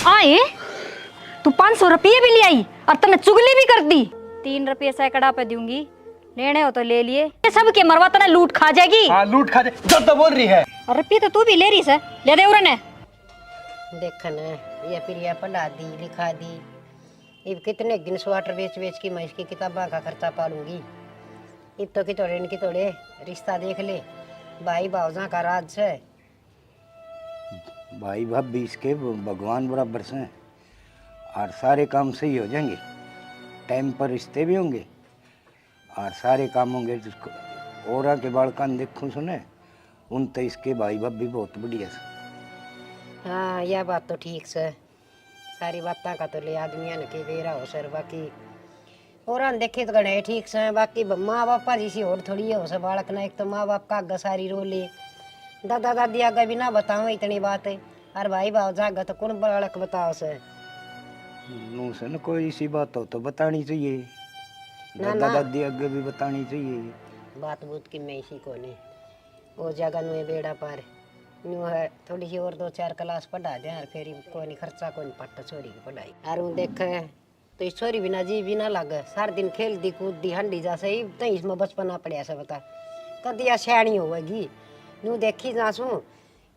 आए तू 500 रुपये भी ले आई और तने चुगली भी कर दी। 3 रुपये सैकड़ा पे दूंगी, लेने हो तो ले लिए। ये सब के मरवा तने लूट खा जाएगी। हाँ लूट खा जाए जो तो बोल रही है। और रुपये तो तू भी ले रही है, ले दे उन्हें। देखन ये प्रिया पढ़ा दी लिखा दी, अब कितने दिन स्वेटर बेच बेच की मैं इसकी किताबों का खर्चा पालूंगी। अब तो कितोड़े न कितोड़े रिश्ता देख ले, भाई भावजा का राज है। भाई भाभी इसके भगवान बराबर से हैं और सारे काम सही हो जाएंगे, टाइम पर रिश्ते भी होंगे और सारे काम होंगे। जिसको और के बालकान देखूं सुने उन तो इसके भाई भाभी बहुत बढ़िया से। हाँ यह बात तो ठीक से, सारी बातों का तो ले आदमिया ने के बेरा हो सर। बाकी और देखे तो गणे ठीक से, बाकी माँ बापा जैसी और थोड़ी हो सर बालक ना। एक तो माँ बाप का आगे सारी रो ले, दादा दादी आगे भी ना बताओ इतनी बात है, और भाई भाव जागा तो कौन बालक बताओ सर। नू से न कोई सी बात हो तो बतानी चाहिए, दादा दादी आगे भी बतानी चाहिए। बात बूत की मैं इसी को नहीं वो जगह नु बेड़ा पार न्यू है, थोड़ी सी और 2-4 क्लास पढ़ा दे और फिर कोई नहीं खर्चा कोई पट्टा छोरी की पढ़ाई। और वो देख तो इस छोरी बिना जी भी ना लगे, सारा दिन खेल दी कूद दी हंडी जा सही तो इसमें बचपना पड़िया से बता कदी या सियाणी होगी। न्यू देखी जासू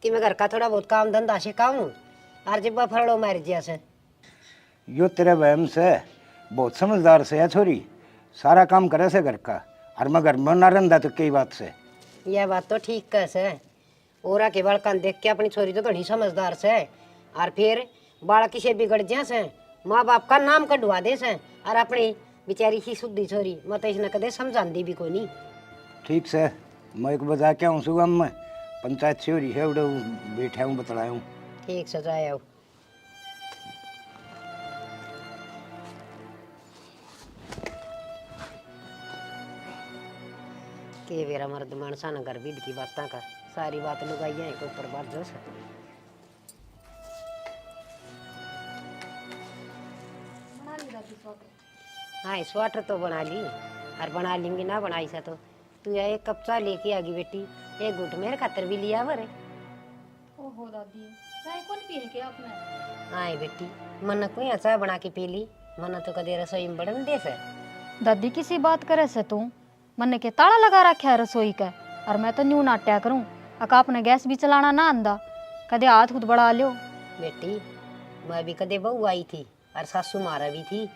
कि मैं घर का थोड़ा बहुत काम धंधा सिखाऊं और जब फरड़ो मार जिया से। यो तेरे वहम से बहुत समझदार से है छोरी, सारा काम करे से घर का और मैं घर में ना रंधा तो कई बात से। यह बात तो ठीक कह से, ओरा के बालकान देख के अपनी छोरी तो घनी समझदार से, और फिर बालक से बिगड़ जा से माँ बाप का नाम कढ़वा दे से, और अपनी बेचारी सी शुद्धि छोरी मैं तो इसने कदे समझाती भी कोई नहीं। ठीक से मैं एक बजा के आऊँ सुबह में पंचायत से हो रही है उड़े बैठा हूँ बतलाया हूँ। ठीक सजाया हो। के वेरा मर्द मानसा न घर बीद की बातें का सारी बात लुगाई है के ऊपर बात जो से। हाँ स्वेटर तो बना ली और बना लेंगी ना बनाई से तो तू यह एक कप चाय लेके आगी बेटी, एक घुट मेरे खातर भी लिया वर। ओहो दादी, चाय कौन पी के आपने? आए बेटी मन को यहाँ चाय बना के पी ली, मन तो कदे रसोई में बड़न दे से। दादी किसी बात करे से तू मन के ताला लगा रखा है रसोई का, और मैं तो न्यू नाट्या करूं अका अपने गैस भी चलाना ना आंदा, कदे हाथ खुद बढ़ा लियो। बेटी मैं भी कदे बहू आई थी और सासू मारा भी थी,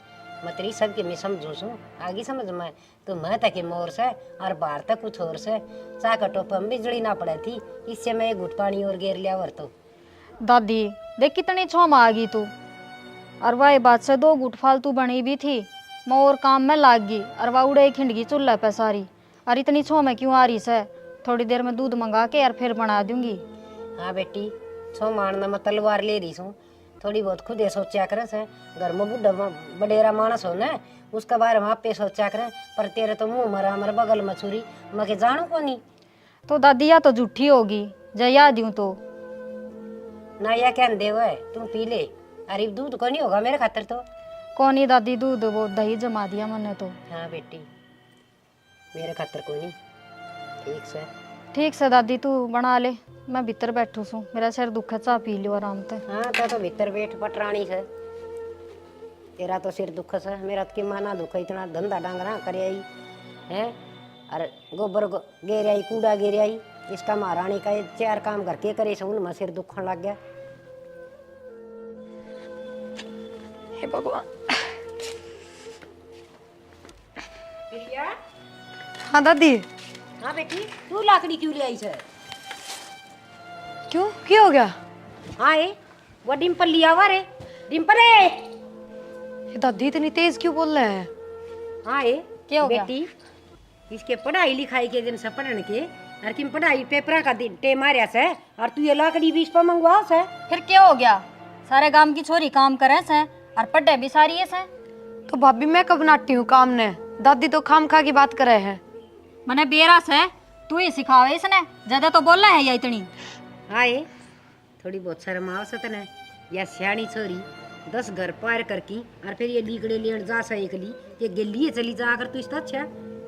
मैं तेरी सबके मैं समझू सू आगे समझ में तो मैं तक मोर से और बाहर तक कुछ और से चाह का टोप में बिजली ना पड़े थी, इससे मैं एक घुट पानी और गेर लिया वर। तो दादी देख कितनी छोम आ गई तू, और वही बात से 2 गुट फालतू बनी भी थी, मैं और काम में लाग गई और वह उड़े खिंडगी चूल्हा पे सारी। और इतनी छो में क्यों आ रही से, थोड़ी देर में दूध मंगा के और फिर बना दूंगी। हाँ बेटी छो मारना मैं तलवार ले रही हूँ, थोड़ी बहुत खुदे सोचा करें से, घर में बुढ़ा बडेरा मानस हो ना उसका बारे में आप पे सोचा करें, पर तेरे तो मुँह मरा मर बगल में छुरी मैं के जानू को नहीं। तो दादी या तो झूठी होगी जया दूं तो ना या क्या दे हुआ तू पी ले, अरे दूध को नहीं होगा मेरे खातर तो। कौन ही दादी दूध वो दही जमा दिया मैंने तो। हाँ बेटी मेरे खातर कोई नहीं। ठीक से ठीक से दादी तू बना ले, मैं भीतर बैठू सू, मेरा सिर दुख है, चाह पी लियो आराम से। हाँ तो भीतर बैठ पटरानी से, तेरा तो सिर दुख से, मेरा तो की माना दुख, इतना धंधा डांगरा कर आई है, और गोबर गेर आई कूड़ा गेर आई, इसका महारानी का 4 काम करके करे से उनमें सिर दुखन लग गया। हे भगवान। प्रिया हाँ दादी। हाँ बेटी तू लाकड़ी क्यों ले आई है? क्यों क्या हो गया? हाँ वो डिम्पल लिया हुआ रे, डिम्पल है। ये दादी इतनी तेज क्यों बोल रहे हैं? हाँ क्या हो गया? बेटी इसके पढ़ाई लिखाई के दिन से पढ़ने के और किम पढ़ाई पेपरा का दिन टे मारिया से, और तू ये लाकड़ी भी इस पर मंगवा से। फिर क्या हो गया? सारे गांव की छोरी काम करे से और पढ़े भी सारी है से। तो भाभी मैं कब नाटी हूँ काम ने, दादी तो खाम खा की बात करे है। मने बेरा से तू ही सिखावे इसने, ज्यादा तो बोल है या इतनी। हाँ थोड़ी बहुत शर्म आवश्यक न, या सियाणी छोरी 10 घर पार करकी और फिर ये लीकड़े लेन जा सा एकली ये गेलिए चली जा अगर तू इसका अच्छा।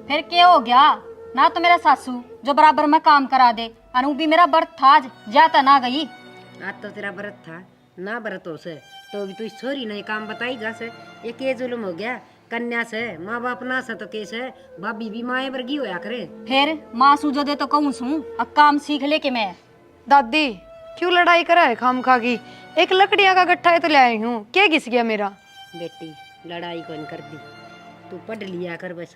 फिर क्या हो गया? ना तो मेरा सासू जो बराबर में काम करा दे, अनु भी मेरा बर्थ था आज जाता ना गई। आज तो तेरा व्रत था ना, व्रत हो से तो भी तू इस छोरी ने काम बताई जा से ये के जुल्म हो गया कन्या से माँ बाप ना से तो केस है भाभी भी माए वर्गी होया करे। फिर माँ सूझो दे तो कहूँ सू अब काम सीख ले के मैं। दादी क्यों लड़ाई करा है खाम खा की? एक लकड़िया का गट्ठा है तो ले आई हूँ, क्या घिस गया मेरा? बेटी लड़ाई कौन कर दी, तू पढ़ लिया कर बस।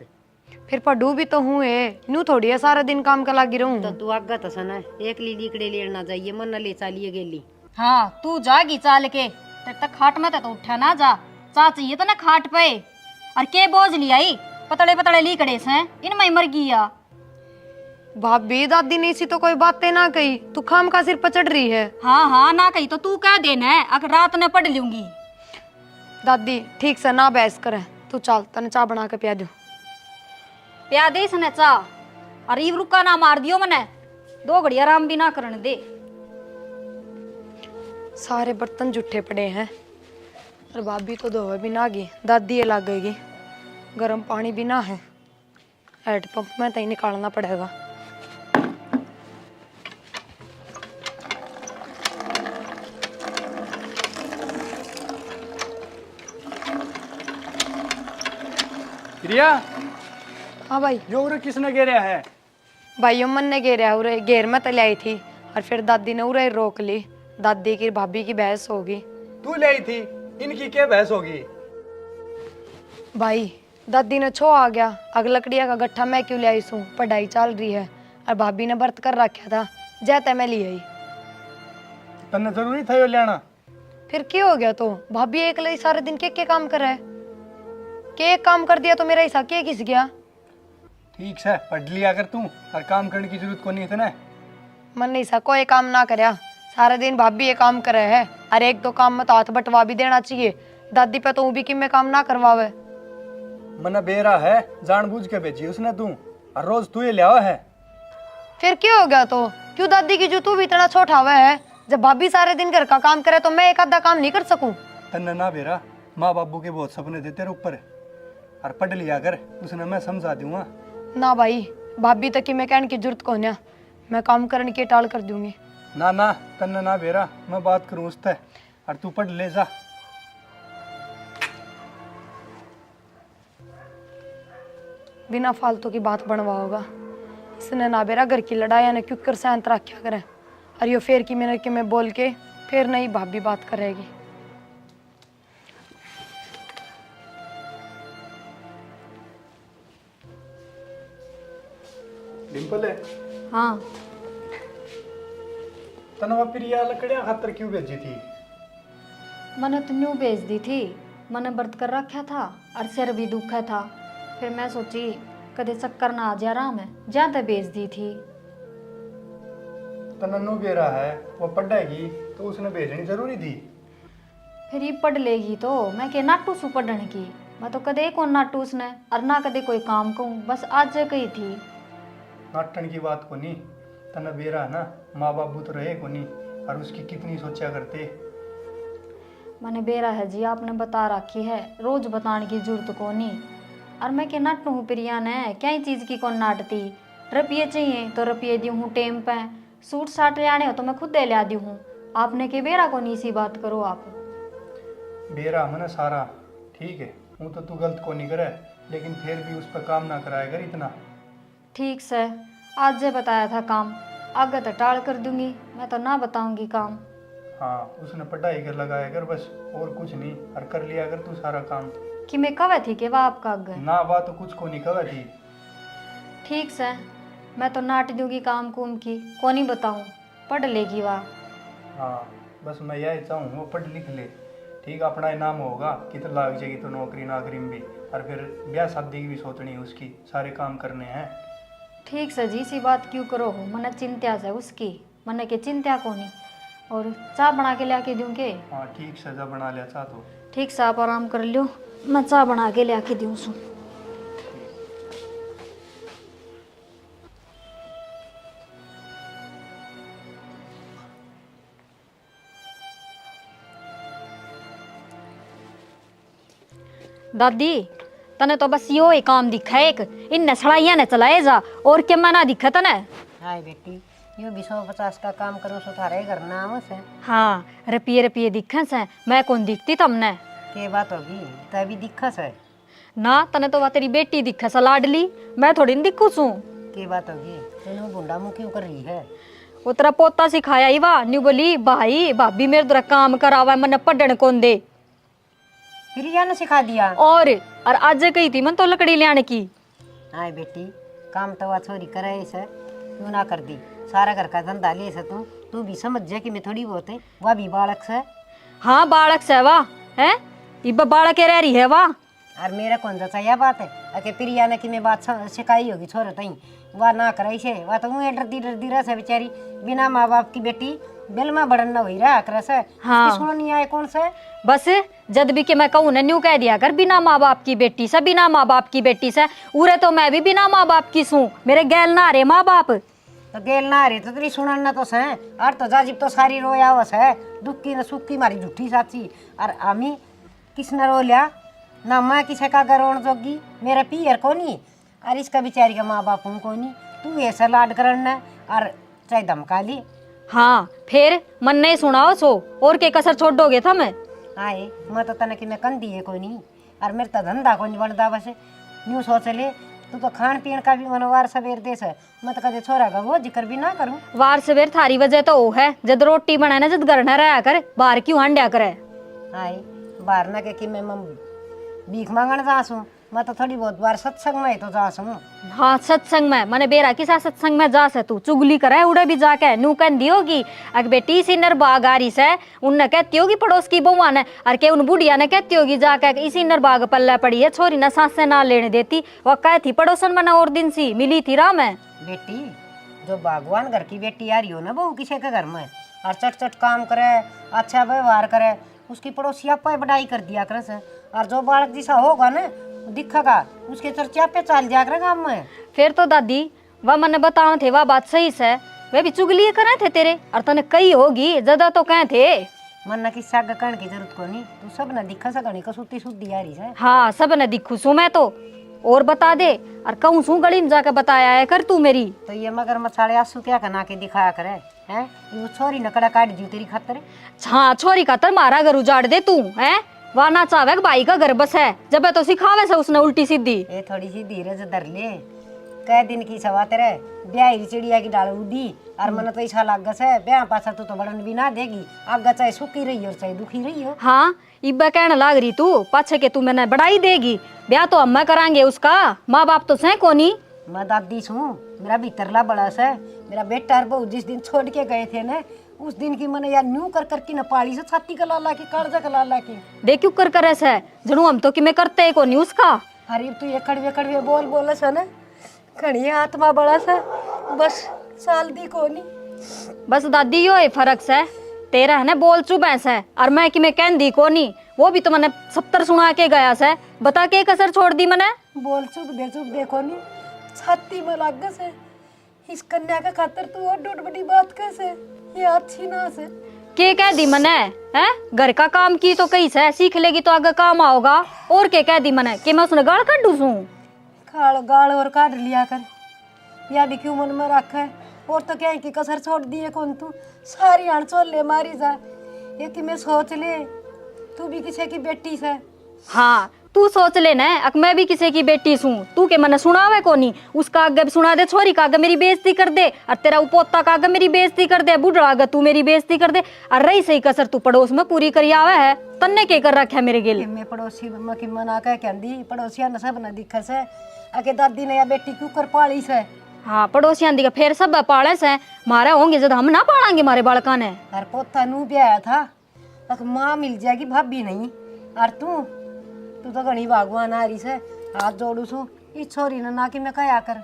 फिर पढ़ू भी तो हूँ नू थोड़ी है सारा दिन काम का लागी रहूं। तो तू आगा तो सना एक ली लिकड़े लेना चाहिए मन ले चालिए गेली। हाँ तू जागी चाल के तेरे तक खाट में तो उठा ना जा, चा चाहिए तो ना खाट पे। और के बोझ लिया आई पतले पतले लीकड़े से इनमें मर गया। भाभी दादी ने इसी तो कोई बातें ना कही, तू खाम का सिर पर चढ़ रही है। हाँ हाँ ना कही तो तू कह देना है अगर रात में पढ़ लूंगी। दादी ठीक से ना बहस करे, तू चल तने चाय बना के पिया दो। प्या दे सने चा और इव रुका ना मार दियो मने, 2 घड़ी आराम भी ना करने दे। सारे बर्तन जूठे पड़े हैं और भाभी तो धोवे भी ना गई, दादी ये लगेगी। गर्म पानी भी ना है, हैंडपंप में तो ही निकालना पड़ेगा। प्रिया हाँ भाई। जो उरे किसने घेरा है? भाई मन ने घेरा उरे, घेर में तो ले आई थी और फिर दादी ने उरे रोक ली। दादी की भाभी की बहस होगी। तू ले आई थी, इनकी क्या बहस होगी? भाई दादी ने छो आ गया, अग लकड़िया का गट्ठा मैं क्यों ले आई सू, पढ़ाई चल रही है और भाभी ने व्रत कर रखा था, जैते मैं ले आई। तन्ने जरूरी था यो लेना? फिर क्या हो गया? तो भाभी एक ले सारे दिन के काम कर रहा है, के एक काम कर दिया तो मेरा हिस्सा के घिस गया। ठीक है पढ़ लिया कर तू, और काम करने की जरूरत को नहीं है ना। मन नहीं सा कोई काम ना करया, सारा दिन भाभी ये काम करे है और एक दो काम में तो हाथ बटवा भी देना चाहिए। दादी पे तो भी कि मैं काम ना करवावे। मना बेरा है जानबूझ के भेजी उसने तू, और रोज तू ये लिया है। फिर क्या हो गया? तो क्यों दादी की जो तू भी इतना छोटा हुआ है, जब भाभी सारे दिन घर का काम करे तो मैं एक आधा काम नहीं कर सकूं? तन्ने ना बेरा, माँ बाबू के बहुत सपने थे तेरे ऊपर, और पढ़ लिया कर, उसने मैं समझा दूंगा। ना भाई, भाभी तक की मैं कहने की जरूरत को ना, मैं काम करने की टाल कर दूंगी। ना ना तन्ने ना बेरा, मैं बात करूँ उससे, और तू पढ़ ले जा। बिना फालतू की बात बनवाओगा इसने ना बेरा, घर की लड़ाई ने क्यों कर शांत रखा करे, और यो फेर की मेरे के मैं बोल के फिर नहीं भाभी बात करेगी। डिम्पल है हाँ तनवा प्रिया लकड़ियां खातर क्यों भेजी थी? मैंने तो न्यू भेज दी थी, मैंने व्रत कर रखा था और सिर भी दुखा था, फिर मैं सोची कदे चक्कर ना आ जा रहा मैं ज्यादा भेज दी थी। तनन्नू बेरा है वो पढ़ेगी तो उसने भेजनी जरूरी थी। फिर ये पढ़ लेगी तो मैं के नाटू सु पढ़ने की, मैं तो कदे कौन नाटू उसने और ना कदे कोई काम कहूँ, बस आज कही थी। नाटन की बात को नहीं, तना बेरा है ना, माँ बाबू तो रहे को नहीं, और उसकी कितनी सोचा करते। मैंने बेरा है जी आपने बता रखी है, रोज बताने की जरूरत को नहीं। और मैं के नाटू हूँ प्रिया ने, क्या ही चीज़ की कौन नाटती। रुपये चाहिए तो रुपये दी हूँ टेम पे, सूट साट ले आने हो तो मैं खुद दे लिया दी हूँ। आपने के बेरा को नहीं सी बात करो आप। बेरा मैंने सारा ठीक है, हूँ तो तू गलत को नहीं करे, लेकिन फिर भी उस पर काम ना कराया कर इतना। ठीक से आज जे बताया था काम, आगे तो टाल कर दूंगी, मैं तो ना बताऊंगी काम। हाँ उसने पढ़ाई कर लगाया कर बस, और कुछ नहीं, और कर लिया कर तू सारा काम। कि मैं कवे थी कि वह आपका आगे ना बात तो कुछ को नहीं कवा थी। ठीक से मैं तो नाट दूंगी काम कुम की, को नहीं बताऊँ, पढ़ लेगी वह। हाँ बस मैं यही चाहूँ वो पढ़ लिख ले, ठीक अपना इनाम होगा, कितना लाग जाएगी तो नौकरी नागरी में भी, और फिर ब्याह शादी की भी सोचनी है उसकी, सारे काम करने हैं। ठीक से जी सी बात क्यों करो हो, मने चिंता से उसकी, मने के चिंता को नहीं। और चाय बना के ला के दूँ के? हाँ ठीक से जा बना लिया चाह तो। ठीक से आप आराम कर लो, मैं चाय बना के ला के दूँ सू। दादी तने तो बस यो ही काम दिखा एक, इन सड़ाइया ने चलाए जा, और क्या मना दिखा तने? हाय बेटी यो भी 150 का काम करो सो थारे घर नाम से हाँ रुपये रुपये दिखे से, मैं कौन दिखती तमने? के बात होगी तभी दिक्कत है। ना तने तो वह तेरी बेटी दिखे सा लाडली, मैं थोड़ी न दिखू सू। के बात होगी तूने बुंडा मुँह क्यों कर रही है? वो तेरा पोता सिखाया ही वाह, न्यू बोली भाई भाभी मेरे द्वारा काम करावा मन पढ़न कौन दे। फिर या ने सिखा दिया और आज कही थी मन तो लकड़ी ले आने की। आए बेटी काम तो वह छोरी करे से क्यों ना कर दी, सारा घर का धंधा ले से तू भी समझ जा कि मैं थोड़ी बहुत है वह भी बालक से। हाँ बालक से वाह है, इब बालक के रह रही है वाह। और मेरा कौन सा यह बात है अके प्रिया ने कि मैं बात सिखाई होगी छोरे तई वह ना करे से, वह तो मुँह डरती रह से बेचारी बिना माँ बाप की बेटी बेल में बड़न न हुई रहा कर से। हाँ। सुनो नहीं आए कौन से बस जद भी के मैं कहूँ ना न्यू कह दिया कर बिना माँ बाप की बेटी से, बिना माँ बाप की बेटी से। उरे तो मैं भी बिना माँ बाप की सूं, मेरे गैल ना रे माँ बाप। तो गेल ना रे तो तेरी सुनन ना तो से और तो जाजिब तो सारी रोया वस है दुख की न सुख की मारी झूठी साची। और आमी किसने रो लिया ना मैं किसे का रोन जोगी, मेरा पियर कोनी और इसका बेचारी का माँ बाप कोनी, तू ऐसा लाड करना और चाहे धमका ली। हाँ फिर मन नहीं सुनाओ सो और के कसर छोड़ोगे था मैं। आए मैं तो तने कि मैं कंदी है कोई नहीं और मेरे तो धंधा कोई नहीं बनता बस न्यू सोच ले तू तो खान पीन का भी मनोवार सवेर देश है, मैं तो कदे छोरा का वो जिक्र भी ना करूं। वार सवेर थारी वजह तो वो है जद रोटी बनाए ना जद घर न रहा कर, बाहर क्यों हांड्या करे। आए बाहर ना के कि मैं भीख मांगने जासूं, मैं तो थोड़ी बहुत बार सत्संग में तो जासूं। हाँ सत्संग में मने बेरा किसा सत्संग में जा से तू चुगली करे उड़े भी जाके नू कह दी होगी अग बेटी इसी नर बाग आ रही से, उनने कहती होगी पड़ोस की बहुआ ने और के उन बुढ़िया ने कहती होगी जाके इसी नर बाग पल्ले पड़ी है छोरी ना सांस से ना लेने देती, वह कह थी पड़ोसन मना और दिन सी मिली थी राह में। बेटी जो बागवान घर की बेटी आ रही हो ना बहू किसी के घर में और चट चट काम करे अच्छा व्यवहार करे उसकी पड़ोसी आप बढ़ाई कर दिया कर से, और जो बालक जैसा होगा ना दिखेगा उसके चर्चा पे चल जाया करे गाँव में। फिर तो दादी वह मन बताओ थे वह बात सही से, वे भी चुगली करे थे तेरे और तने कही होगी ज्यादा तो कहे थे। मन न किस्सा कहने की जरूरत को नहीं, तू सब न दिखा सकनी को सुती सुधी आ रही है। हाँ सब ने दिखू सू मैं तो और बता दे और कहूँ सू गली में जाकर बताया है कर तू मेरी। तो ये मगर मछाड़े आंसू क्या कना के दिखाया करे हैं, ये छोरी नकड़ा काट दी तेरी खातर। हाँ छोरी खातर मारा घर उजाड़ दे तू है, वह ना चाहे भाई का घर बस है जब तो सिखावे से उसने उल्टी सीधी। ये थोड़ी सी धीरज धर ले, कई दिन की सवा तेरे ब्याह चिड़िया की डाल उड़ी और मन तो ऐसा लाग से ब्याह पासा तू तो बड़न भी ना देगी, आगे चाहे सुखी रही हो चाहे दुखी रही हो। हाँ इब्बा कहने लाग रही तू पाछे के तू मैंने बढ़ाई देगी, ब्याह तो हम करांगे उसका, माँ बाप तो सह कोनी। मैं दादी छू मेरा भीतरला बड़ा सा मेरा बेटा और बहू जिस दिन छोड़ के गए थे ना उस दिन की मैंने यार न्यू कर करके न पाली से छाती का लाला की कालजा का लाला की देख क्यों कर करे से जनू हम तो कि मैं करते ही कोनी उसका। अरे तू ये कड़वे कड़वे बोल बोला सा ना खड़ी आत्मा बड़ा सा बस साल दी कोनी। बस दादी यो है फर्क से तेरा है ना बोल चुबैस है और मैं कि मैं कह दी कोनी, वो भी तो मैंने 70 सुना के गया से, बता के कसर छोड़ दी मैंने। बोल चुप दे कोनी छाती में लाग से इस कन्या का खातर तू और डूड बड़ी बात कैसे ये अच्छी ना से के कह दी मैंने है, घर का काम की तो कहीं से सीख लेगी तो आगे काम आओगा, और के कह दी मैंने कि मैं उसने गाल काट दूं। खाल गाल और काट लिया कर या भी क्यों मन में रखा है, और तो क्या है कि कसर छोड़ दिए कौन तू सारी आण चोल ले मारी जा, ये कि मैं सोच ले तू भी किसी की बेटी से। हाँ तू सोच लेना अक मैं भी किसी की बेटी सूं, तू के मैंने सुनावे कोनी, उसका आगे भी सुना दे, छोरी का आगे मेरी बेइज्जती कर दे और तेरा पोता का आगे मेरी बेइज्जती कर दे, बूढ़ा आगे तू मेरी बेइज्जती कर दे, और रही सही कसर तू पड़ोस में पूरी करी आवे है, तन्ने के कर रखा है मेरे गिल। मैं पड़ोसी की मना कह कहंदी पड़ोसिया ने सब न दिखा से आके दादी ने या बेटी क्यों कर पाली से। हाँ पड़ोसियां दी फिर सब पाले से मारे होंगे जब हम ना पालेंगे मारे बालका ने। और पोता नू ब्याह था तक माँ मिल जाएगी भाभी नहीं, और तू तो घनी भगवान आ रही से हाथ जोड़ू सू इस छोरी ने ना कि मैं कहा कर।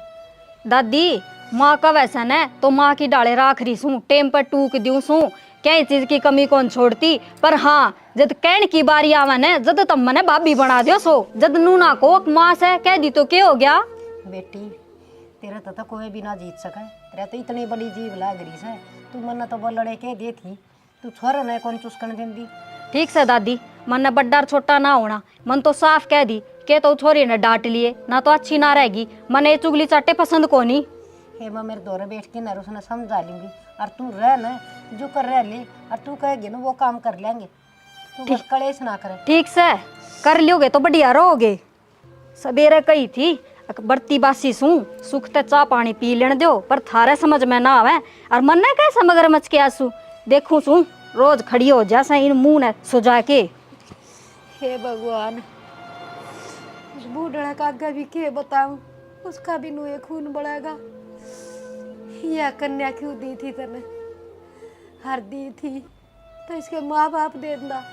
दादी माँ का वैसा न तो माँ की डाले राख रही सू, टेम पर टूक दूं सू, क्या चीज की कमी कौन छोड़ती, पर हाँ जद कहन की बारी आवे न जद तब मने भाभी बना दियो सो, जद नूना को माँ से कह दी तो क्या हो गया। बेटी तेरा तो कोई भी ना जीत सके, तेरा तो इतनी बड़ी जीव लाग रही से, तू मन तो बोलड़े के दे थी, तू छोरा ने कौन चुस्कन देंदी। ठीक से दादी मन ने बड्डा छोटा ना होना, मन तो साफ कह दी के तो छोरी ने डांट लिए ना तो अच्छी ना रहेगी, मने चुगली चाटे पसंद को नहीं। हेमा मेरे दौरे बैठ के ना उसने समझा लूंगी। और तू रह ना, जो कर रह ले, और तू कहेगी ना वो काम कर लेंगे। तू बस कलेश ना करे। ठीक से कर लियोगे तो बढ़िया रहोगे। सवेरे कही थी बरती बासी सू सुख ते चाह पानी पी लेने दो, पर थारे समझ में ना आवे। और मन ने कैसे मगरमच्छ के आंसू देखूं सू रोज खड़ी हो जैसा इन मुंह ने सुजा के। हे भगवान, उस बूढ़ा का आगे भी के बताऊं, उसका भी नुए खून बढ़ेगा। यह कन्या क्यों दी थी तने? हर दी थी तो इसके माँ बाप दे दा,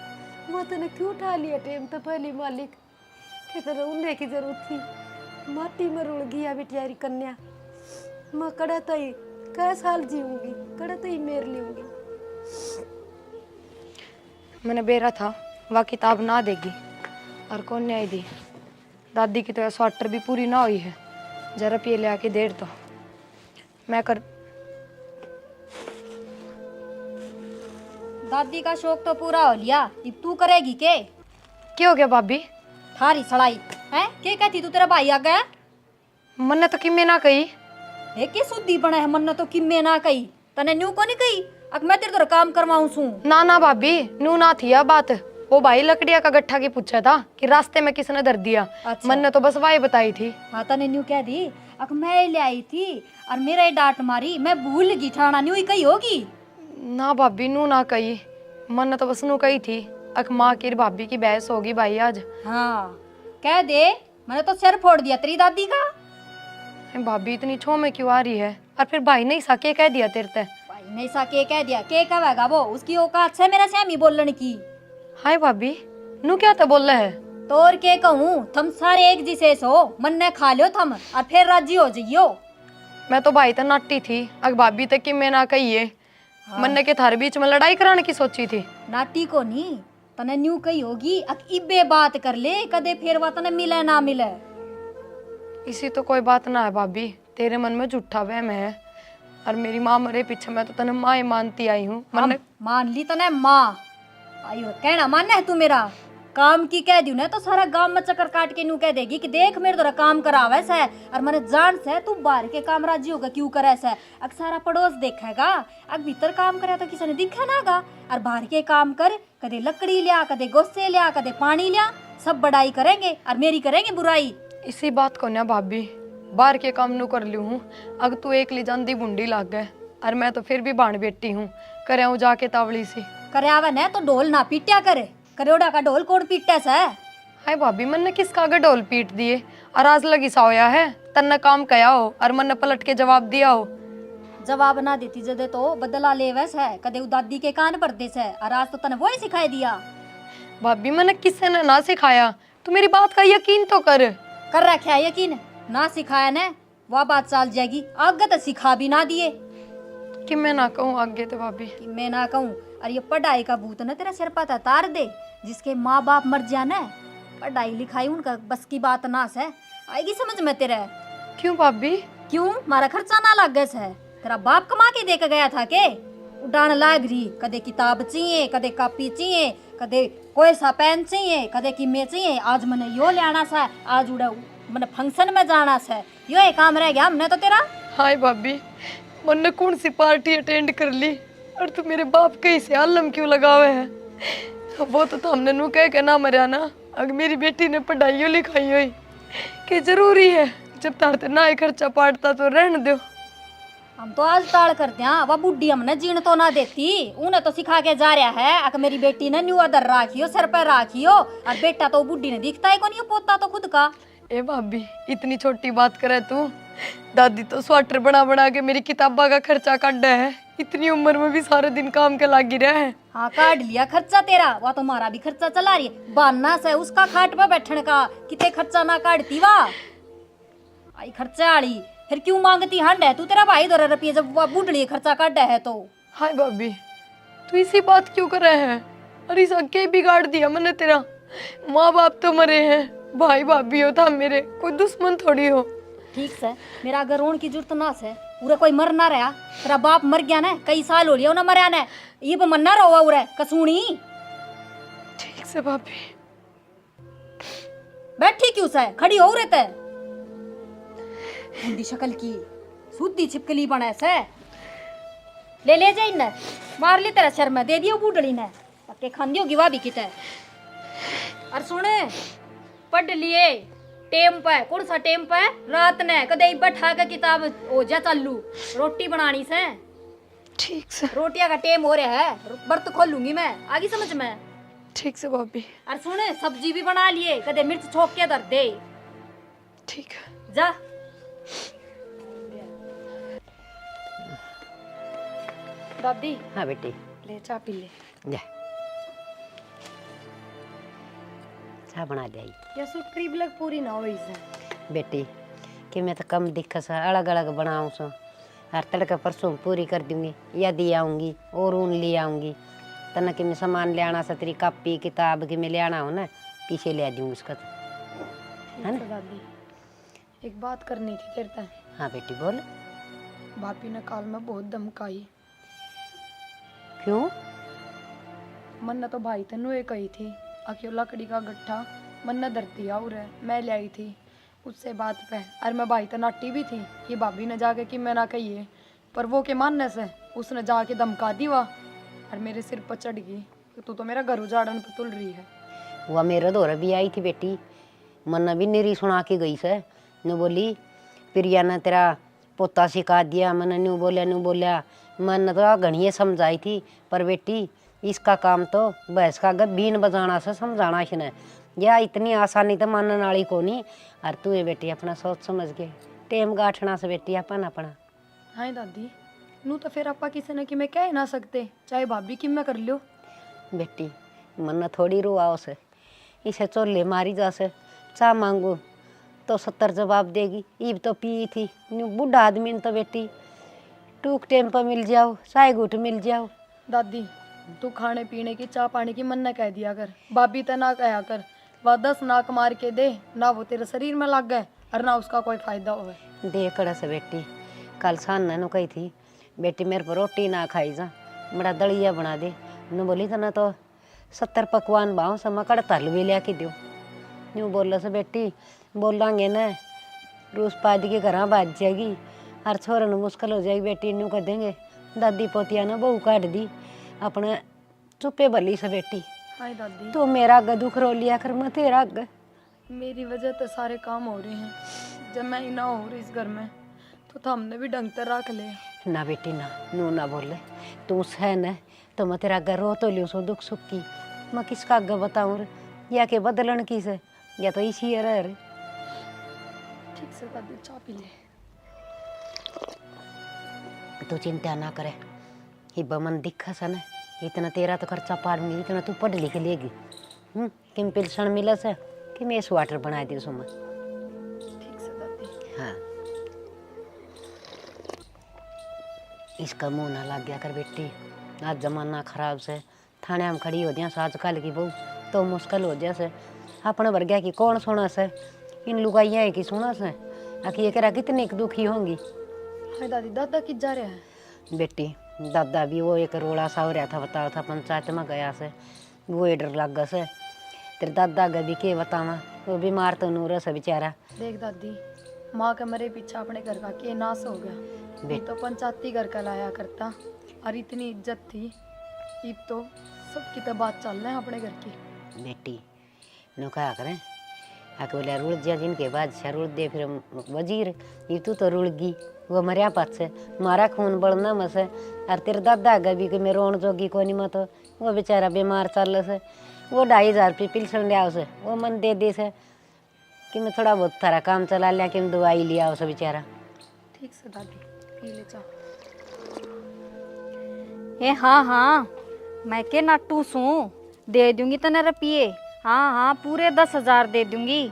वो तने क्यों उठा लिया टेम तो पहली मालिक के तरह उन्हें की जरूरत थी। माटी में रुड़ गया बेटियारी कन्या। मैं कड़ा तई कै साल जीऊंगी, कड़ा तई मेर लूंगी। मैंने बेरा था वह किताब ना देगी और कौन न्याय दी। दादी की तो स्वाटर भी पूरी ना हुई है, जरा पिए ले आके देर तो मैं कर। दादी का शौक तो पूरा हो लिया, अब तू करेगी के? क्या हो गया भाभी? थारी सड़ाई है के कहती तू तेरा भाई आ गया? मन ने तो किम्मे ना कही। के सुद्धी बना है मन ने तो किम्मे ना कही, तने न्यू को नहीं कही अब मैं तेरे तो काम करवाऊं सू। ना ना भाभी, नू ना थी यह बात। वो भाई लकड़िया का गट्ठा की पूछा था कि रास्ते में किसने धर दिया। अच्छा। मन ने तो बस वाही बताई थी। हाँ तने न्यू कह दी अक मैं ले आई थी और मेरा डांट मारी, मैं भूल गई ठाना न्यू ही कही होगी। ना भाभी, नू ना कही। मन ने तो बस नू कही थी अक माँ की भाभी की बहस होगी भाई आज। हाँ कह दे, मैंने तो सिर फोड़ दिया तेरी दादी का। भाभी इतनी छो में क्यों आ रही है? और फिर भाई ने साके कह दिया तेरे ते। भाई नहीं सा के कह दिया के कहेगा वो, उसकी औकात है मेरा श्यामी बोलने की। हाय भाभी, नू क्या तो बोल रहा है? तो और के कहूँ, थम सारे एक जिसे सो मन ने खा लियो थम और फिर राजी हो जाइयो। मैं तो भाई तो नाटी थी अग भाभी तक कि मैं ना कहिए। मन ने के थारे बीच में लड़ाई कराने की सोची थी। नाटी को नहीं, तने न्यू कही होगी अक इब्बे बात कर ले, कदे फिर वा तने मिले ना मिले। इसी तो कोई बात ना है भाभी, तेरे मन में झूठा वहम है। और मेरी माँ मरे पीछे मैं तो तने माँ ही मानती आई हूँ। मन ने मान ली तने माँ, आयो कहना माने है तू मेरा काम की कह दियो ना तो सारा गांव में चक्कर काट के न्यू कह देगी कि देख मेरे द्वारा काम करावे से और मैंने जान से तू बाहर के काम राजी होगा क्यों करे से। अग सारा पड़ोस देखेगा, अग भीतर काम करे तो किसी ने दिखे नागा। और बाहर के काम कर, कदे लकड़ी लिया, कदे गोस्से लिया, कदे पानी लिया, सब बड़ाई करेंगे और मेरी करेंगे बुराई। इसी बात को ना भाभी, बाहर के काम नू कर लियो हूँ। अग तू एक ली जांदी बुंडी लाग गए और मैं तो फिर भी बाण बेटी हूँ, करे हूँ जाके तावली सी। करे आवे न तो ढोल ना पीटा करे, करोड़ा का ढोल कोड पीटे से। हाय भाभी, मन ने किसका आगे ढोल पीट दिए और आज लगी सा होया है। तन्ने काम कया हो और मन ने पलट के जवाब दिया हो। जवाब ना देती जदे तो बदला लेवस है, कदे उ दादी के कान पर दे से और आज तो तने वही सिखाई दिया। भाभी मैंने किसी ने ना सिखाया, तू मेरी बात का यकीन तो कर रखा है यकीन? ना सिखाया ने वह बात चल जाएगी, आगे तो सिखा भी ना दिए कि मैं ना कहूँ आगे तो भाभी। कि मैं ना कहूँ। और ये पढ़ाई का भूत ना तेरा सिर पर तार दे, जिसके माँ बाप मर जाना पढ़ाई लिखाई उनका बस की बात ना से आएगी समझ में तेरे। क्यों भाभी? क्यों मारा खर्चा ना लग गया है? तेरा बाप कमा के दे के गया था के उड़ान लाग रही, कदे किताब चाहिए, कदे कॉपी चाहिए, कदे कोई सा पेन चाहिए, कदे किमे चाहिए। आज मैंने यो लेना सा, आज उड़ा मैंने फंक्शन में जाना सा, यो एक काम रह गया हमने तो तेरा। हाय भाभी, मैंने कौन सी पार्टी अटेंड कर ली और तू मेरे बाप के से आलम क्यों लगावे है? वो तो हमने नू कह के ना मरिया ना। अगर मेरी बेटी ने पढ़ाई लिखाई हुई कि जरूरी है, जब तारते ना ही खर्चा पाटता तो रहने दो। हम तो आज टाल करते हैं, वह बुढ़ी हमने जीण तो ना देती, उन्हें तो सिखा के जा रहा है अक मेरी बेटी ने न्यू अदर राखियो, सर पर राखियो। और बेटा तो बुढ़ी ने दिखता है कौन, पोता तो खुद का। ए भाभी, इतनी छोटी बात करे तू। दादी तो स्वेटर बना बना के मेरी किताबा का खर्चा काट है। इतनी उम्र में भी सारे दिन काम के लागी रहा है। हाँ काट लिया खर्चा तेरा, वह तुम्हारा भी खर्चा चला रही है। बाना से उसका खाट पर बैठने का कितने खर्चा ना काटती वाह आई खर्चा आड़ी, फिर क्यों मांगती हंड है तू? तेरा भाई दो रुपये जब वह बुढ़ड़ी खर्चा काट है तो। हाय भाभी, तू इसी बात क्यों कर रहे हैं? अरे सके बिगाड़ दिया मैंने तेरा। माँ बाप तो मरे हैं, भाई भाभी हो था मेरे, कोई दुश्मन थोड़ी हो। ठीक से मेरा अगर रोन की जरूरत ना से, पूरा कोई मर ना रहा। तेरा बाप मर गया ना, कई साल हो लिया ना मरया ने, ये पर मरना रहा उरे कसूनी। ठीक से भाभी। बैठी क्यों से, खड़ी हो रहते बुढ़ी शक्ल की छुद्दी छिपकली बने से ले जाई न मार ली तेरा शर में दे दियो बूढ़ड़ी ने पक्के खान दियो गिवा भी किते और सुने पढ़ लिए टेम पे कौन सा टेम पे रात ने कदे बैठा के किताब हो जा चालू रोटी बनानी से ठीक से रोटियां का टेम हो रहा है बर्त खोल लूंगी मैं आगे समझ में ठीक से भाभी और सुने सब्जी भी बना लिए कदे मिर्च छोक के धर दे ठीक है जा दादी हाँ बेटी ले चाय पी ले जा चाह बना दे या सो ट्रिप लग पूरी ना हो इसे बेटी कि मैं तो कम दिक्कत से अलग अलग बनाऊँ सो हर तड़का परसों पूरी कर दूंगी यदि आऊँगी और ऊन ले आऊँगी तना कि मैं सामान ले आना सा तेरी कापी किताब कि मैं ले आना हो ना पीछे ले आ दूँगी उसका तो है ना दादी एक बात करनी थी तेरे से हाँ बेटी बोल भाभी ने काल में बहुत धमकाई क्यों मन ने तो भाई तेनू ये कही थी अकेला लकड़ी का गट्ठा मन ने धरती और है मैं ले आई थी उससे बात पे और मैं भाई तो नाटी भी थी कि भाभी ने जाके कि मैं ना कहिए पर वो के मानने से उसने जाके धमका दी वह और मेरे सिर पर चढ़ गई कि तू तो मेरा घर उजाड़न पे तुल रही है वह मेरे दौरे भी आई थी बेटी मन्ना भी निरी सुना के गई से न बोली प्रिया ने तेरा पोता सिखा दिया मन न्यू बोलिया मन तो घणिए समझाई थी पर बेटी इसका काम तो भैंस का बीन बजाना से समझाना इसने या इतनी आसानी तो मानने वाली को नहीं और तू ये बेटी अपना सोच समझ के टेम गाठना से बेटी अपन अपना हाँ दादी नू तो फिर आपा किसी ने कि मैं कह ना सकते चाहे भाभी कि मैं कर लियो बेटी मन थोड़ी रुआओ से इसे चोले मारी जा से चा मांगू तो 70 जवाब देगी ईब तो पी थी न्यू बूढ़ा आदमी ने तो बेटी टूक टेम पर मिल जाओ चाय घुट मिल जाओ दादी तू खाने पीने की चाय पानी की मन न कह दिया कर भाभी तो ना कहा कर वह 10 नाक मार के दे ना वो तेरे शरीर में लग गए और ना उसका कोई फायदा हो दे कड़स बेटी कल सान्ना नु कही थी बेटी मेरे पर रोटी ना खाई जा बड़ा दलिया बना दे न बोली तो ना तो 70 पकवान बाँव से मकड़ तल भी लिया के दो न्यू बोल से बेटी बोलांगे न रूस पाद के घर बाज जाएगी हर छोरे न मुश्किल हो जाएगी बेटी न्यू कर देंगे दादी पोतिया ने बहू काट दी अपने चुपे भली से बेटी हाँ दादी तो मेरा अग दुख रो लिया कर मैं तेरा अग मेरी वजह तो सारे काम हो रहे हैं जब मैं ही ना हो रही इस घर में तो हमने भी ढंग से रख ले ना बेटी ना नू ना बोले तू सहन है तो मैं तेरा अगर रो तो लियो सो दुख सुख की मैं किसका अग बताऊँ रे या के बदलन की से या तो इसी रह रे ठीक से दादी चाय पी ले तू चिंता ना करे ही बमन दिखा सा ना इतना तेरा तो खर्चा पारूंगी इतना तू पढ़ लिख लेगी किम पेंशन मिला से कि मैं इस वाटर बना दी सुमा ठीक से दादी हाँ इसका मुंह ना लग गया कर बेटी आज जमाना खराब से थाने में खड़ी हो जाए आजकल की बहू तो मुश्किल हो जाए से अपने वर्ग्या की कौन सुना से इन लुगाइया है कि सुना से आखिर ये करा कितनी दुखी होंगी हाँ दादी दादा किस जा रहे हैं बेटी दादा भी वो एक रोड़ा सा हो रहा था बताओ था पंचायत में गया से वो डर लग गया से तेरे दादा का भी के बतावा वो बीमार तो नूर से बेचारा देख दादी माँ के मरे पीछे अपने घर का के नाश हो गया नहीं तो पंचायती घर का लाया करता और इतनी इज्जत थी अब तो सबकी तो बात चल रहे हैं अपने घर की बेटी नो कहा करें आके बोले रुड़ जा जिनके बादशाह रुड़ दे फिर वजीर ये तो रुड़ गई वो मरिया पात से मारा खून बढ़ना मसे और तेरे दादा का भी कि मैं रोन जोगी को नहीं मत वो बेचारा बीमार चल से वो 2,500 रुपये पिलसन लिया उसे वो मन दे दी से कि मैं थोड़ा बहुत थारा काम चला लिया कि मैं दवाई लिया उसे बेचारा ठीक से दादी पी ले चाय ए हाँ मैं के नाटू सू दे दूंगी तने रुपये हाँ पूरे 10,000 दे दूंगी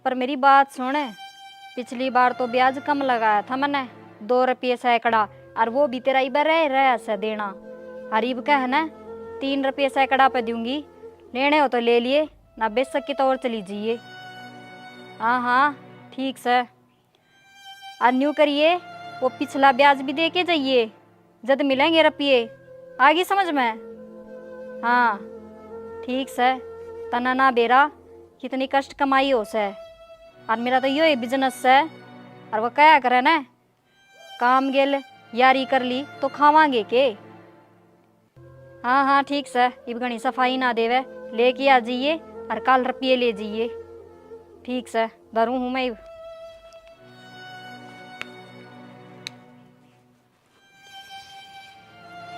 पर मेरी बात सुन पिछली बार तो ब्याज कम लगाया था मैंने 2 रुपये सैकड़ा और वो भी तेरा इबर रह से देना हरीब का है ना 3 रुपये सैकड़ा पे दूंगी लेने हो तो ले लिए ना बेच सकी तो और चली जाइए हाँ ठीक से और न्यू करिए वो पिछला ब्याज भी दे के जाइए जब मिलेंगे रुपये आगे समझ में हाँ ठीक से तना ना बेरा कितनी कष्ट कमाई हो से और मेरा तो यो बिजनेस है और वो क्या करे ना काम गेल यारी कर ली तो खावांगे के। हाँ हाँ ठीक से, इब घनी सफाई ना देवे, लेके आ जाइए और कल रुपये ले जाइए। ठीक से धरू हूँ मैं।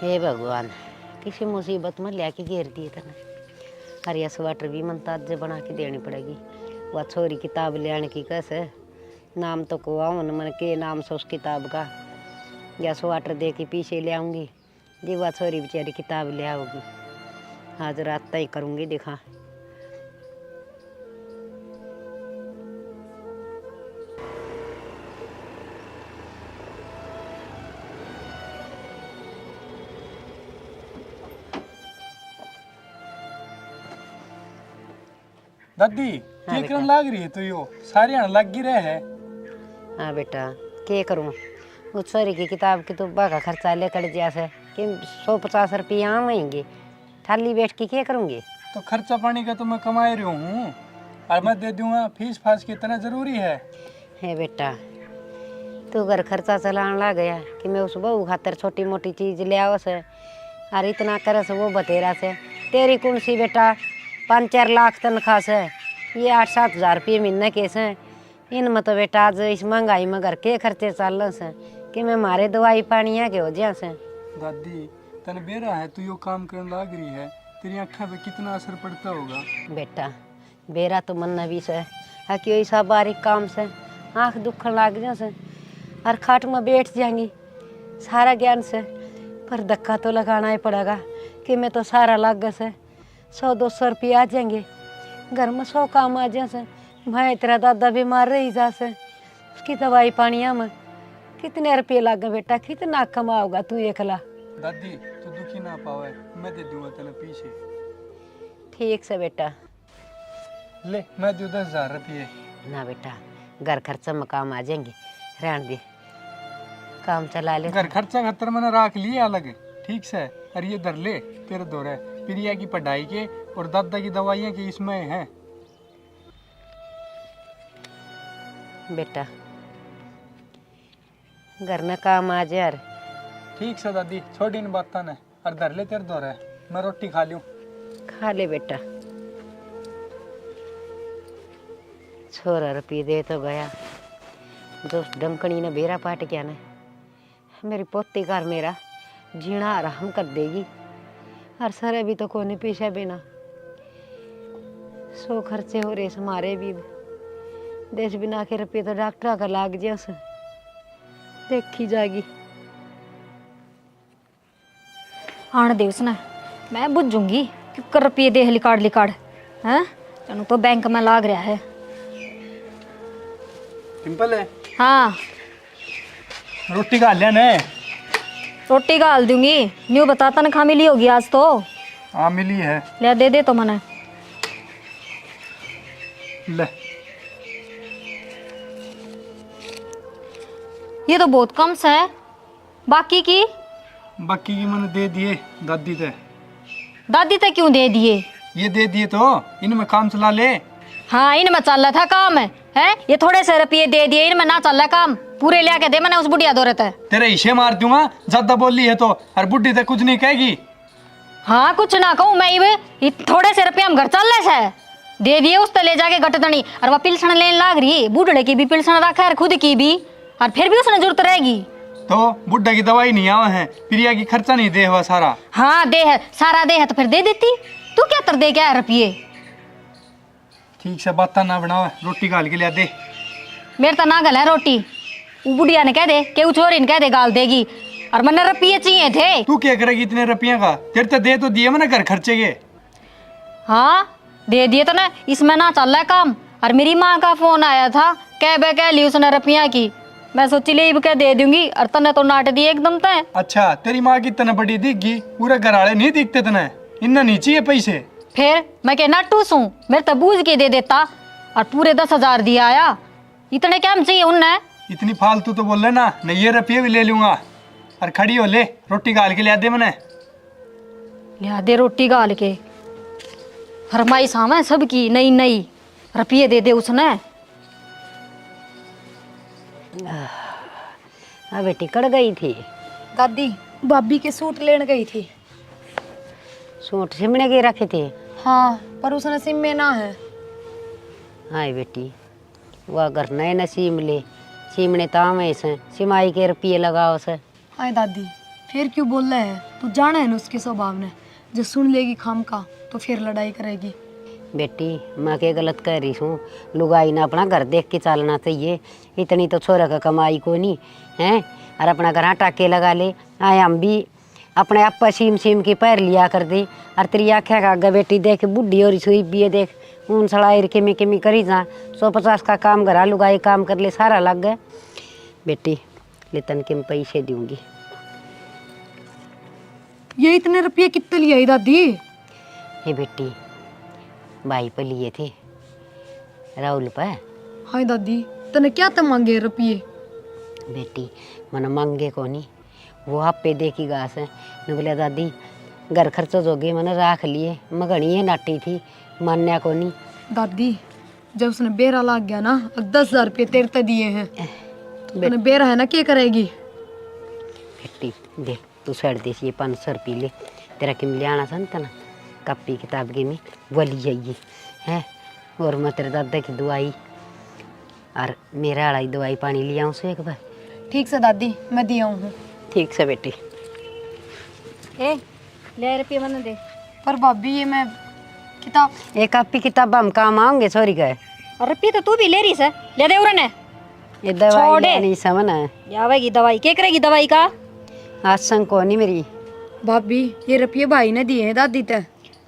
हे भगवान, किसी मुसीबत में लेके घेर दिए तना। अरे स्वेटर भी मन ताजे बना के देनी पड़ेगी। वह छोरी किताब ले आने की कैसे, नाम तो को आऊन मन के नाम से उस किताब का, या स्वेटर दे के पीछे ले आऊँगी जी। वह छोरी बेचारी किताब ले आओगी। आज रात तय करूँगी देखा। दादी हाँ की करन लाग रही है तो यो सारे आने लग गिरे है। हाँ बेटा, क्या करूँ, उस छोरी की किताब की तो का खर्चा लेकर जैसे कि 150 रुपया आवेंगे, थाली बैठ के क्या करूँगी। तो खर्चा पानी का तो मैं कमा रही हूँ और मैं दे दूंगा। फीस फास की इतना जरूरी है। है बेटा, तू घर खर्चा चलाने लग गया कि मैं उस बहू खातर छोटी मोटी चीज़ ले आओ से, और इतना करे से वो बतेरा से। तेरी कौन सी बेटा 5-4 लाख तनख्वाह से, ये 8-7 हज़ार रुपये महीने के से। इनमें तो बेटा आज इस महंगाई में घर के खर्चे चल रहे से कि मैं मारे दवाई पानिया के हो जा से। दादी तन बेरा है, तू यो काम करने लाग रही है, तेरी आँखों पे कितना असर पड़ता होगा। बेटा बेरा तो मन भी से है कि ऐसा बारीक काम से आँख दुखन लाग जा से, और खाट में बैठ जाएंगी सारा ज्ञान से। पर धक्का तो लगाना ही पड़ेगा कि मैं तो सारा लाग से 100-200 रुपये आ जाएंगे, घर में 100 काम आ जा से। भाई तेरा दादा बीमार रही जा से, उसकी दवाई पानिया में कितने रुपये लागे बेटा, कितना कमाओगा तू एकला। दादी तू दुखी ना पावे, मैं दे दूंगा तेने पीछे। ठीक से बेटा। ले मैं दूँ 10,000 रुपये। ना बेटा, घर खर्चा में काम आ जाएंगे, रहने दे, काम चला ले। घर खर्चा खतर मैंने रख लिया अलग, ठीक से। और ये धर ले तेरे दो है, प्रिया की पढ़ाई के और दादा की दवाइयाँ की इसमें हैं। बेटा घर में काम आ जाए। ठीक से दादी, छोड़ी इन बातों ने, और धर ले तेरे दो है, मैं रोटी खा लूँ। खा ले बेटा। छोरा रुपये दे तो गया, दोस्त डंकनी ने बेरा पाट क्या ने। मेरी पोती घर मेरा जीना आराम कर देगी, और सरे भी तो कोने पीछे बिना 100 खर्चे हो रहे हमारे भी। देश बिना के रुपये तो डॉक्टर का लाग जा से, देखी जाएगी। आने दे उसने, मैं बुझूंगी क्यों रुपये दे लिकाड़ हैं। तेनू तो बैंक में लाग रहा है। सिंपल है। हाँ रोटी खा लिया ने। रोटी गाल दूंगी, न्यू बता तनख्वाह मिली होगी आज तो। हाँ मिली है। ले दे तो मने। ले ये तो बहुत कम से है, बाकी की मैंने दे दिए दादी ते। दादी तक क्यों दे दिए? ये दे दिए तो इनमें काम चला ले। हाँ इनमें चल रहा था काम है ये थोड़े से रुपये दे दिए, इनमें ना चल रहा काम। पूरे लिया के दे, मैंने उस बुढ़िया दो रहता है। तेरे हिस्से मार दूंगा, ज्यादा बोली है तो। और बुढ़ी तो कुछ नहीं कहेगी। हाँ कुछ ना कहूँ मैं, ये थोड़े से रुपये हम घर चल रहे से दे दिए, उस तो ले जाके गटतनी। और वह पिलसन लेने लाग रही, बूढ़े की भी पिलसन रखा है, खुद की भी, और फिर भी उसने जरूरत रहेगी। तो बुढ़ा की दवाई नहीं आवा है, प्रिया की खर्चा नहीं दे हुआ सारा। हाँ दे है, सारा दे है तो फिर दे देती। तू क्या तर दे क्या है रुपये? ठीक से बात ना बनाओ, रोटी गाल के लिया दे। मेरे तो ना गल है रोटी, वो बुढ़िया ने कह दे कि वो छोरी ने कह दे गाल देगी, और मैंने रुपये चाहिए थे। तू क्या करेगी इतने रुपये का? तेरे तो दे तो दिए मैंने घर खर्चे के। हाँ दे दिए तो ना, इसमें ना चल रहा है काम। और मेरी माँ का फोन आया था, कह ली उसने रुपया की। मैं सोची ले क्या दे दूंगी, और तने तो नाट दिए एकदम तय। अच्छा तेरी माँ की तना बड़ी दिखगी, पूरे घर वाले नहीं दिखते तने, इन्ना नहीं चाहिए पैसे। फिर मैं क्या नटूस हूँ, मेरे तो बूझ के दे देता, और पूरे 10,000 दिया आया। इतने क्या चाहिए उनने? इतनी फालतू तो बोल ना, नहीं ये रुपये भी ले लूंगा। और खड़ी हो ले, रोटी गाल के लिया दे मैंने। लिया दे रोटी गाल के, फरमाइश है सबकी नई नई, रुपये दे दे उसने। हाँ बेटी कड़ गई थी। दादी भाभी के सूट लेने गई थी। सूट सिमने के रखे थे। हाँ पर उसने सिम में ना है। हाँ बेटी वह घर नए न सिमले सिमने तामे से सिमाई के रुपये लगाओ से। हाय दादी फिर क्यों बोल रहे हैं? तू जाना है ना उसके स्वभाव ने, जो सुन लेगी खाम का तो फिर लड़ाई करेगी। बेटी मैं के गलत कह रही हूँ, लुगाई ना अपना घर देख के चलना चाहिए। इतनी तो छोरा का कमाई को नहीं है, और अपना घर टाके लगा ले। आए हम भी अपने आप पर सीम सीम के पैर लिया कर दे। और तेरी आख्या का आगे बेटी देख बुढ़ी और सुई भी है, देख ऊन सड़ाई केमी केमी करी जा 150 का काम घरा लुगाई काम कर ले सारा लग गए। बेटी ले तन के मैं पैसे दूंगी। ये इतने रुपये कितने लिए आई दादी? ये बेटी भाई पे लिए थे राहुल पे। हाय दादी तने क्या तो मांगे रुपये? बेटी मन मांगे को नहीं, वो आप पे देखी घास है न बोले दादी घर खर्च जोगे मैंने राख लिए। मैं घनी है नाटी थी मान्या को नहीं। दादी जब उसने बेरा लाग गया ना 10,000 रुपये तेरे ते दिए हैं। तूने बेरा है ना क्या करेगी? बेटी दे तू सड़ दे ये 500 रुपये ले। तेरा किम ले आना सन ना कॉपी किताब की में वो ली जाइए है। और मैं तेरे दादा की दवाई और मेरा वाला दवाई पानी लिया उसे एक बार। ठीक से दादी मैं दिया हूँ। ठीक से बेटी। ए ले रुपये मैंने दे। पर भाभी ये मैं किताब एक कॉपी किताब हम काम आओगे सॉरी का। और रुपये तो तू भी ले रही से, ले दे उन्हें। ये दवाई छोड़ दे। नहीं समझ आवेगी दवाई, क्या करेगी दवाई का? आसन को नहीं मेरी। भाभी ये रुपये भाई ने दिए हैं दादी ते।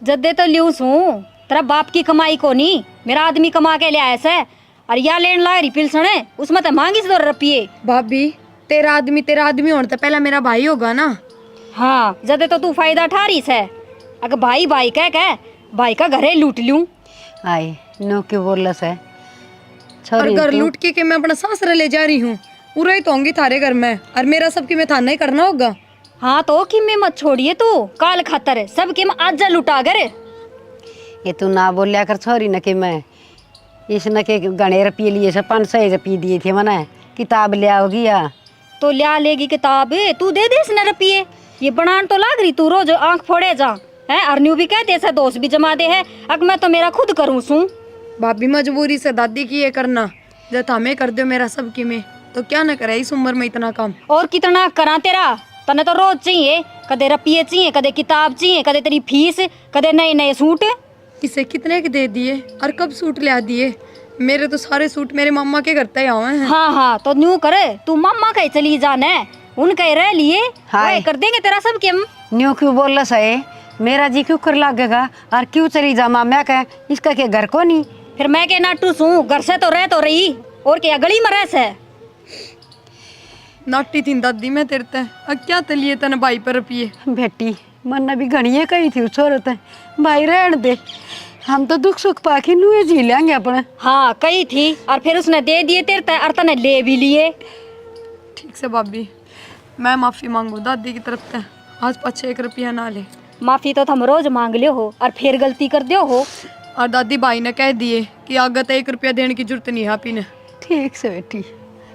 जद्दे तो लियूस हूँ, तेरा बाप की कमाई को नहीं, मेरा आदमी कमा के ले आया से। और या लेन ला रिपिल्सन है उसमें तो मांगी से 2 रुपये। भाभी तेरा आदमी होने तो पहला मेरा भाई होगा ना। हाँ जदे तो तू फायदा उठा रही है। अगर भाई भाई कह भाई का घरे लूट लूं। आए नो क्यों बोल रहा है और छोरी घर तू? लूट के मैं अपना सासरा ले जा रही हूँ। उरा ही तो होंगी थारे घर में, और मेरा सब की मैं थाना ही करना होगा। हाँ तो किमे मत छोड़िए तू, काल खातर सब किम आज लुटा करे। ये तू ना बोलिया कर छोरी न कि मैं इस न के गणे रुपये लिए से 500 रुपये दिए थे मैंने किताब ले आओगी या तो लिया लेगी किताब, तू दे दे इसने रुपये। ये बनान तो लाग रही तू रोज आंख फोड़े जा है। अरन्यू भी कहते से दोस्त भी जमा दे है। अब मैं तो मेरा खुद करूँ सू। भाभी मजबूरी से दादी की ये करना, जब हमें कर दो मेरा सब की में तो क्या न करे इस उम्र में इतना काम। और कितना करा तेरा, तने तो रोज चाहिए, कदे रुपये चाहिए, कदे किताब चाहिए, कदे तेरी फीस, कदे नए नए सूट। इसे कितने के दे दिए और कब सूट ले दिए? मेरे तो सारे सूट मेरे मम्मा के घर तय आए हैं। हाँ हाँ तो न्यू करे तू मम्मा कहीं चली जाने, उनके रह लिए हाय। वही कर देंगे तेरा सब के। न्यू क्यों बोल रहा है? मेरा जी क्यों कर लगेगा और क्यों चली जा मैं कह इसका के घर को नहीं। फिर मैं के नाटू सू, घर से तो रह तो रही और क्या गली में रह से। नाटी थी दादी मैं तेरे ते, अब क्या तलिए तने भाई पर रुपये। बेटी मन भी घड़िए कही थी छोरत है भाई रहन दे, हम तो दुख सुख पाके नुए जी लेंगे अपने। हाँ कही थी और फिर उसने दे दिए तेरे ते और तने ले भी लिए। ठीक से भाभी मैं माफी मांगू दादी की तरफ से, आज पाछे 1 रुपया ना ले। माफी तो तुम रोज मांग लियो हो और फिर गलती कर दियो हो। और दादी भाई ने कह दिए कि आगे तो 1 रुपया देने की जरूरत नहीं है आपी ने। ठीक से बेटी।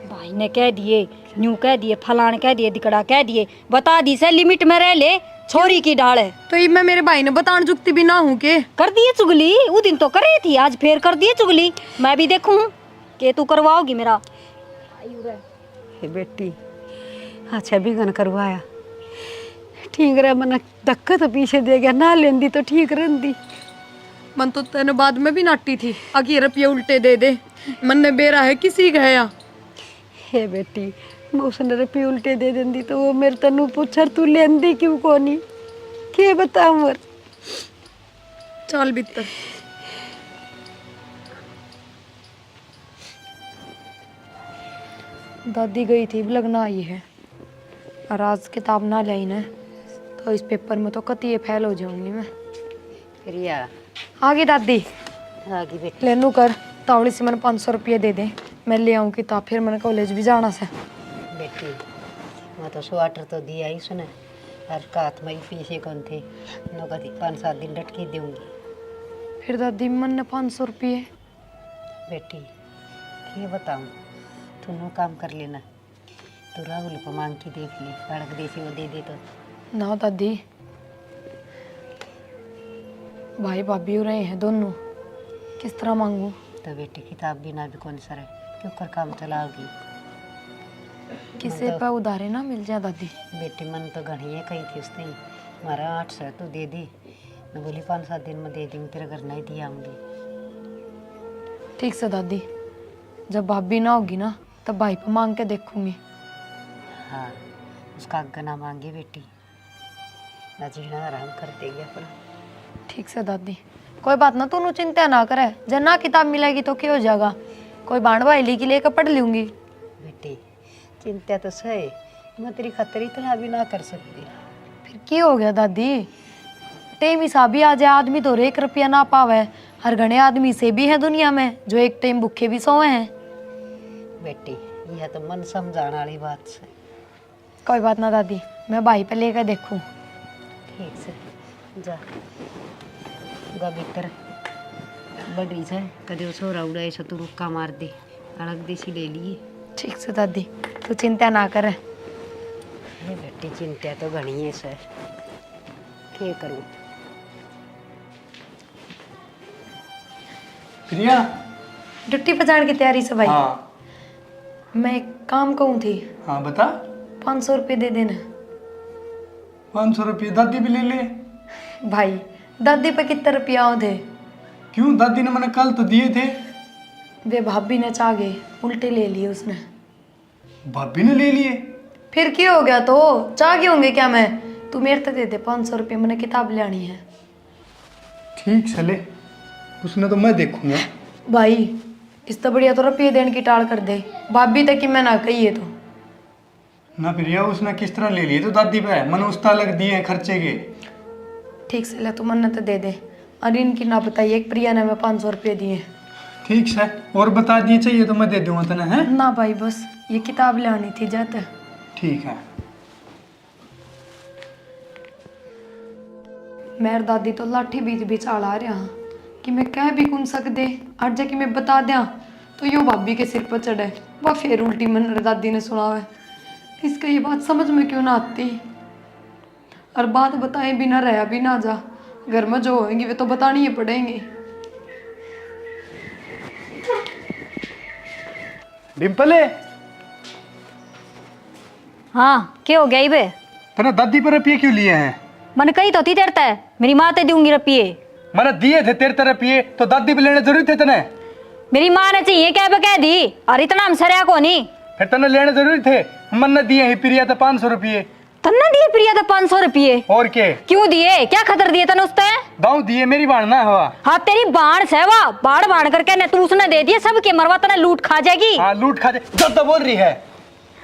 भाई ने कह दिए, न्यू कह दिए, फलान कह दिए, दिकड़ा कह दिए, बता दी से लिमिट में रह ले, छोरी की डाल है। तो ये मैं मेरे भाई ने बताने जुकती भी ना हूँ के कर दिए चुगली, वो दिन तो करे थी, आज फिर कर दिए चुगली। मैं भी देखूं कि तू करवाओगी मेरा। हे बेटी अच्छा भी गन करवाया ठीक रहा, मन धक्का तो पीछे दे गया ना लेंदी तो ठीक रहती। मन तो तेने बाद में भी नाटी थी आगे रुपये उल्टे दे दे, मन ने बेरा है किसी गया। हे बेटी मैं उसने रुपये उल्टे दे देंदी तो वो मेरे तनु पूछर तू लेंदी क्यों कोनी के बताऊं और चल भीतर। दादी गई थी लगना आई है, और आज किताब ना लाई ना तो इस पेपर में तो कती ये फेल हो जाऊंगी मैं। प्रिया आगे दादी आगे बेटी। लेनू कर तावड़ी से मैंने 500 रुपये दे दे, मैं ले आऊँ किताब, फिर मैंने कॉलेज भी जाना से। बेटी मैं तो स्वेटर तो दिया ही सुने और कात में पीछे कौन थे न कभी 5-7 दिन लटकी दूंगी। फिर दादी मन ने 500 रुपये। बेटी ये बताऊं तू नो काम कर लेना तो राहुल को मांग के देख ले, सड़क देसी वो दे दे तो। ना दादी, भाई भाभी हो रहे हैं दोनों, किस तरह मांगू? तो बेटी किताब बिना भी कौन सर क्यों कर काम चलाओगी? किसे पे उधारे ना मिल जाए दादी। बेटी मन तो घनी है कही थी उसने, हमारा 800 तो दे दी। मैं बोली 5-7 दिन में दे दूँगी, तेरे घर नहीं दिया आऊँगी। ठीक से दादी, जब भाभी ना होगी ना तब भाई पे मांग के देखूंगी। हाँ, उसका आज्ञा ना मांगी बेटी, ना जीना आराम कर देगी अपना। ठीक से दादी, कोई बात ना, तू चिंता ना करे, जब ना किताब मिलेगी तो क्या हो जाएगा, कोई बाण भाई लिखी लेकर पढ़ लूंगी। बेटी चिंता तो सही, मैं तेरी खातिर इतना भी ना कर सकती। फिर क्या हो गया दादी, टेम हिसाब ही आ जाए, आदमी तो 1 रुपया ना पावे। हर घने आदमी से भी है दुनिया में जो एक टाइम भूखे भी सोए हैं। बेटी यह तो मन समझाने वाली बात है। कोई बात ना दादी, मैं भाई पे लेकर देखूं। ठीक से जा गा भीतर बड़ी से कदे सोरा उड़ाए से तू रुक्का मार दे, अलग देसी ले लिए। ठीक से दादी, तू चिंता ना करे। ये बेटी चिंता तो घनी है सर, क्या करूं? प्रिया। ड्यूटी पर जाने की तैयारी से भाई। हाँ मैं एक काम कहूँ थी, हाँ बता। 500 रुपये दे देना। 500 रुपये दादी भी ले ले। भाई दादी पे कितने रुपया आओ थे? क्यों, दादी ने मैंने कल तो दिए थे। वे भाभी ने चाह गए, उल्टे ले लिए उसने। भाभी ने ले लिए? फिर क्या हो गया, तो चाह गए होंगे क्या? मैं तू मेरे तो दे दे 500 रुपये, मैंने किताब लानी है। ठीक चले, उसने तो मैं देखूंगा। भाई इस तो बढ़िया तो रुपये देने की टाल कर दे, भाभी तक कि मैं ना कही है तो। ना प्रिया, उसने किस तरह ले लिए तो दादी पे मैंने उस्ता लग दिए हैं खर्चे के। ठीक से ले, तू मन्नत तो दे दे, और इनकी ना बताइए, एक प्रिया ने मैं 500 रुपये दिए। ठीक है, और बता दिए चाहिए तो मैं दे दूंगा तने, हैं? ना भाई बस ये किताब लानी थी जाते। ठीक है। मेरे दादी तो लाठी बीच बीच आला रहा कि मैं कह भी कौन सकदे, आज जाके मैं बता दिया तो यो भाभी के सिर पर चढ़े, वह फिर उल्टी मन दादी ने सुनावे। इसका ये बात समझ में क्यों ना आती, और बात बताए बिना रहा भी ना जा, घर में जो होंगी वे तो बतानी ही पड़ेंगी। डिम्पल, हाँ क्या हो गया ही बे? तने दादी पर रुपये क्यों लिए हैं? मन कही तो थी तेरे ते, मेरी माँ ते दूंगी रुपये। मैंने दिए थे तेरे तरफ रुपये, तो दादी पे लेने जरूरी थे तने? मेरी माँ ने चाहिए क्या पे कह दी, और इतना हम सरिया को नहीं। फिर तने लेने जरूरी थे, मन ने दिए ही प्रिया तो 500 रुपये। तन्ना दिए प्रिया तो 500 रुपये? और के क्यों दिए, क्या खतर दिए तने उसते? दाऊ दिए, मेरी बाण ना हवा। हाँ तेरी बाण से वाह, बाढ़ बाढ़ करके ने तू उसने दे दिए, सबके मरवा तने लूट खा जाएगी। हाँ लूट खा जाए, जब तो बोल रही है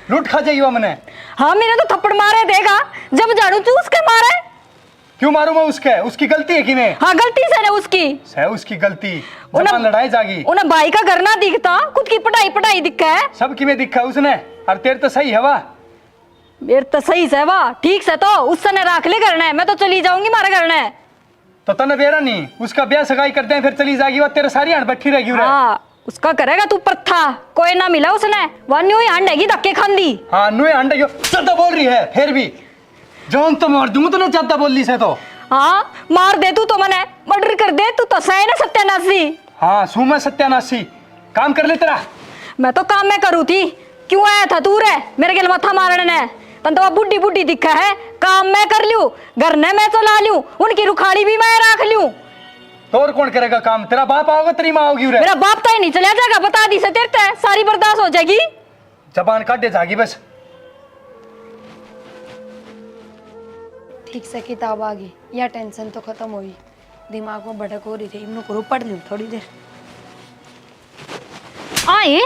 लूट खा जाएगी वो मैंने। हाँ मेरे तो थप्पड़ मारे देगा, जब झाड़ू चूस के मारे। क्यों मारू मैं उसके, उसकी गलती है कि नहीं? हाँ गलती से ने उसकी, है उसकी गलती। जबान लड़ाई जागी, उन्हें भाई का घर ना दिखता, खुद की पढ़ाई पढ़ाई दिखा है। सबकी में दिखा उसने, और तेरे तो सही है वाह। मेरे तो सही से वाह, ठीक से तो उससे ने राख ले करना है, मैं तो चली जाऊंगी मारे करना है। तो तने बेरा नहीं, उसका ब्याह सगाई करते हैं फिर चली जाएगी वह, तेरे सारी हांड बैठी रहेगी। हाँ उसका करेगा तू प्रथा, कोई ना मिला उसने, वन हुई हंडेगी धक्के खांदी। हाँ नुए अंडे क्यों ज्यादा बोल रही है, फिर भी जोन तो मार दूंगा, तो ना ज्यादा बोल ली से तो। हाँ मार दे तू तो मने, मर्डर कर दे तू तो सही ना सत्यानाशी। हाँ सुमा सत्यानाशी, काम कर ले तेरा। मैं तो काम में करूँ थी, क्यों आया था तू रे मेरे गल मथा मारने ने? तन तो बुढ़ी बुढ़ी दिखा है, काम मैं कर लूं, घर ने मैं चला लूं, उनकी रुखाड़ी भी मैं रख लूं। तो और कौन करेगा काम, तेरा बाप आओगे तेरी माँ होगी। मेरा बाप तो ही नहीं चला जाएगा, बता दी से तेरे ते, सारी बर्दाश्त हो जाएगी। जबान काटे जागी बस। ठीक से किताब आ गई, या टेंशन तो खत्म हुई, दिमाग में भटक हो रही थी, इन को पढ़ लूँ थोड़ी देर। आए